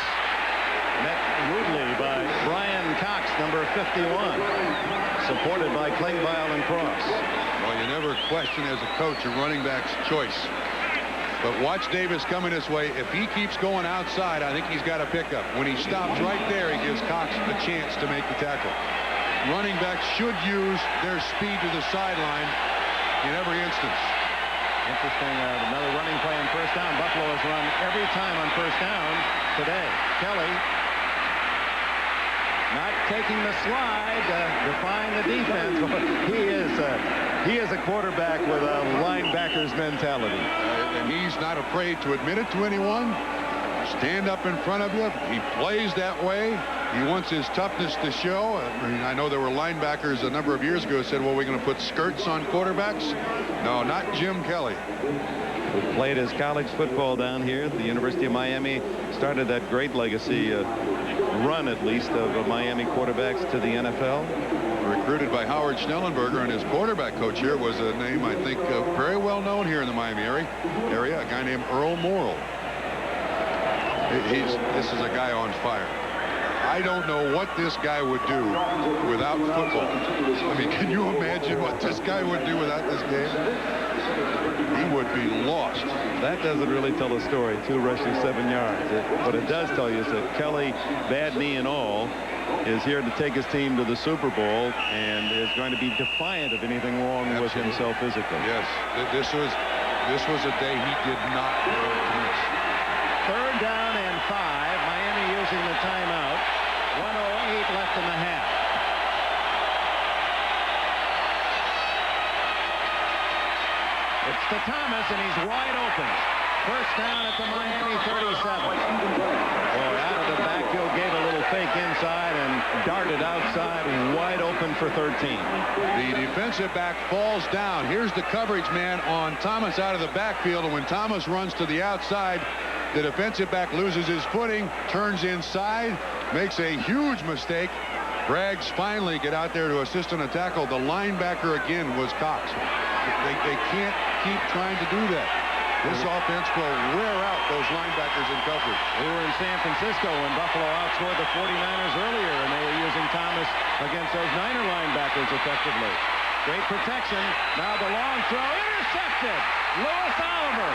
B: met rudely by Brian Cox, number 51, supported by Klingbeil and Cross.
A: Well, you never question as a coach a running back's choice. But watch Davis coming this way. If he keeps going outside, I think he's got a pickup. When he stops right there, he gives Cox a chance to make the tackle. Running backs should use their speed to the sideline in every instance.
B: Interesting, another running play on first down. Buffalo has run every time on first down today. Kelly not taking the slide, defying the defense. He is a quarterback with a linebacker's mentality.
A: And he's not afraid to admit it to anyone. Stand up in front of you. He plays that way. He wants his toughness to show. I mean, I know there were linebackers a number of years ago who said, well, we're going to put skirts on quarterbacks. No, not Jim Kelly.
B: Who played his college football down here at the University of Miami. Started that great legacy run, at least, of Miami quarterbacks to the NFL.
A: Recruited by Howard Schnellenberger, and his quarterback coach here was a name, I think, very well known here in the Miami area, a guy named Earl Morrill. This is a guy on fire. I don't know what this guy would do without football. I mean, can you imagine what this guy would do without this game? He would be lost.
B: That doesn't really tell the story. 2 rushes, 7 yards. What it does tell you is that Kelly, bad knee and all, is here to take his team to the Super Bowl and is going to be defiant of anything wrong with himself physically.
A: Yes, this was a day he did not want to miss.
B: 3rd down and 5. Miami using the timeout. 1:08 left in the half. It's to Thomas, and he's wide open. 1st down at the Miami 37. Boy, out of the backfield, gave a little fake inside and darted outside, wide open for 13.
A: The defensive back falls down. Here's the coverage man on Thomas out of the backfield, and when Thomas runs to the outside, the defensive back loses his footing, turns inside, makes a huge mistake. Braggs finally get out there to assist on a tackle. The linebacker again was Cox. They can't keep trying to do that. This offense will wear out those linebackers in coverage.
B: We were in San Francisco when Buffalo outscored the 49ers earlier, and they were using Thomas against those Niner linebackers effectively. Great protection. Now the long throw, intercepted. Louis Oliver.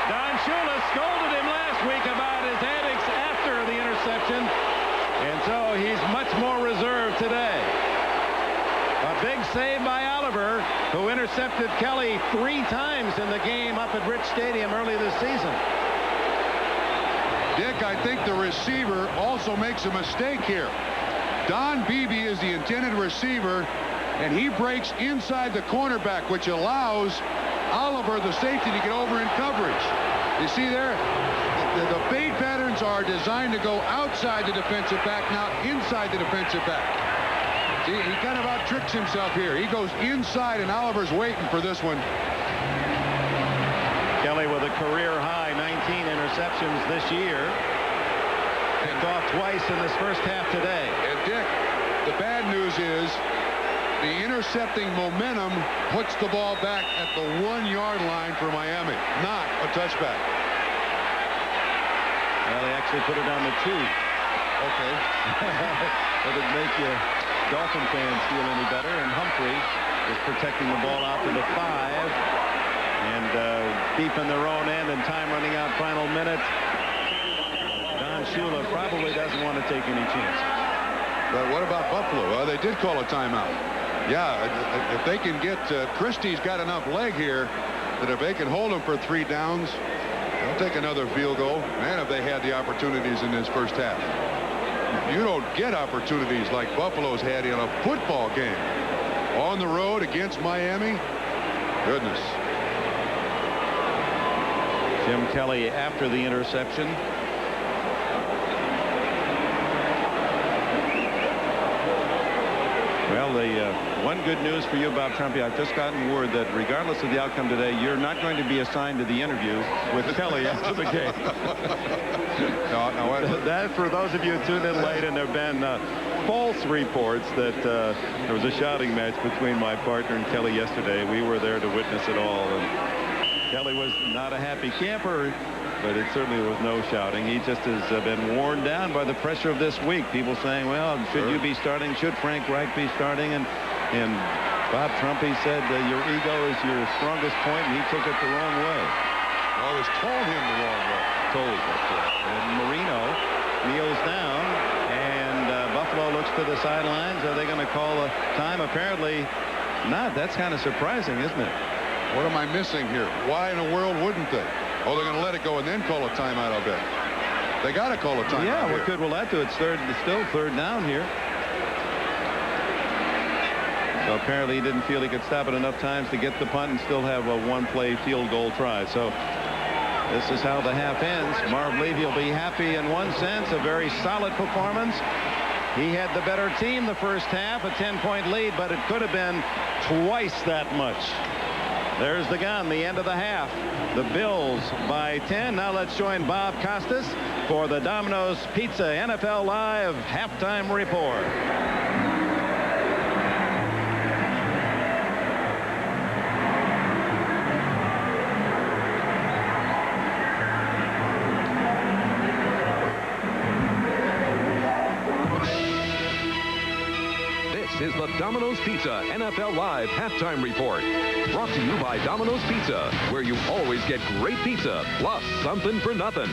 B: Don Shula scolded him last week about his antics after the interception, and so he's much more reserved today. A big save by Oliver, who intercepted Kelly 3 times in the game up at Rich Stadium early this season.
A: Dick, I think the receiver also makes a mistake here. Don Beebe is the intended receiver, and he breaks inside the cornerback, which allows Oliver, the safety, to get over in coverage. You see there? The fade patterns are designed to go outside the defensive back, not inside the defensive back. See, he kind of out-tricks himself here. He goes inside, and Oliver's waiting for this one.
B: Kelly with a career high 19 interceptions this year. Picked off twice in this first half today.
A: And Dick, the bad news is the intercepting momentum puts the ball back at the 1-yard line for Miami, not a touchback.
B: Well, they actually put it on the 2.
A: Okay.
B: Does it make you Dolphin fans feel any better? And Humphrey is protecting the ball out to the 5, and deep in their own end, and time running out, final minute. Don Shula probably doesn't want to take any chances.
A: But what about Buffalo? Well, they did call a timeout. Yeah, if they can get Christie's got enough leg here that if they can hold him for 3 downs, they'll take another field goal. Man, if they had the opportunities in this first half. You don't get opportunities like Buffalo's had in a football game. On the road against Miami. Goodness.
B: Jim Kelly after the interception. Well, the one good news for you about Trumpy, I've just gotten word that regardless of the outcome today, you're not going to be assigned to the interview with Kelly after the game. That, for those of you who tuned in late, and there have been false reports that there was a shouting match between my partner and Kelly yesterday. We were there to witness it all, and Kelly was not a happy camper, but it certainly was no shouting. He just has been worn down by the pressure of this week. People saying, well, should you be starting? Should Frank Reich be starting? And Bob Trumpy said your ego is your strongest point, and he took it the wrong way.
A: Well, it was told him the wrong way.
B: Told. And Marino kneels down, and Buffalo looks to the sidelines. Are they going to call a time? Apparently not. That's kind of surprising, isn't it?
A: What am I missing here? Why in the world wouldn't they? Oh, they're going to let it go and then call a timeout, I'll bet. They got to call a timeout.
B: Yeah, what good will that do? It's still 3rd down here. So apparently he didn't feel he could stop it enough times to get the punt and still have a 1-play field goal try. So This is how the half ends. Marv Levy will be happy in one sense. A very solid performance. He had the better team the first half, a 10-point lead, but it could have been twice that much. There's the gun, the end of the half. The Bills by 10. Now let's join Bob Costas for the Domino's Pizza NFL Live halftime report.
C: This is the Domino's Pizza NFL Live halftime report. Brought to you by Domino's Pizza, where you always get great pizza plus something for nothing.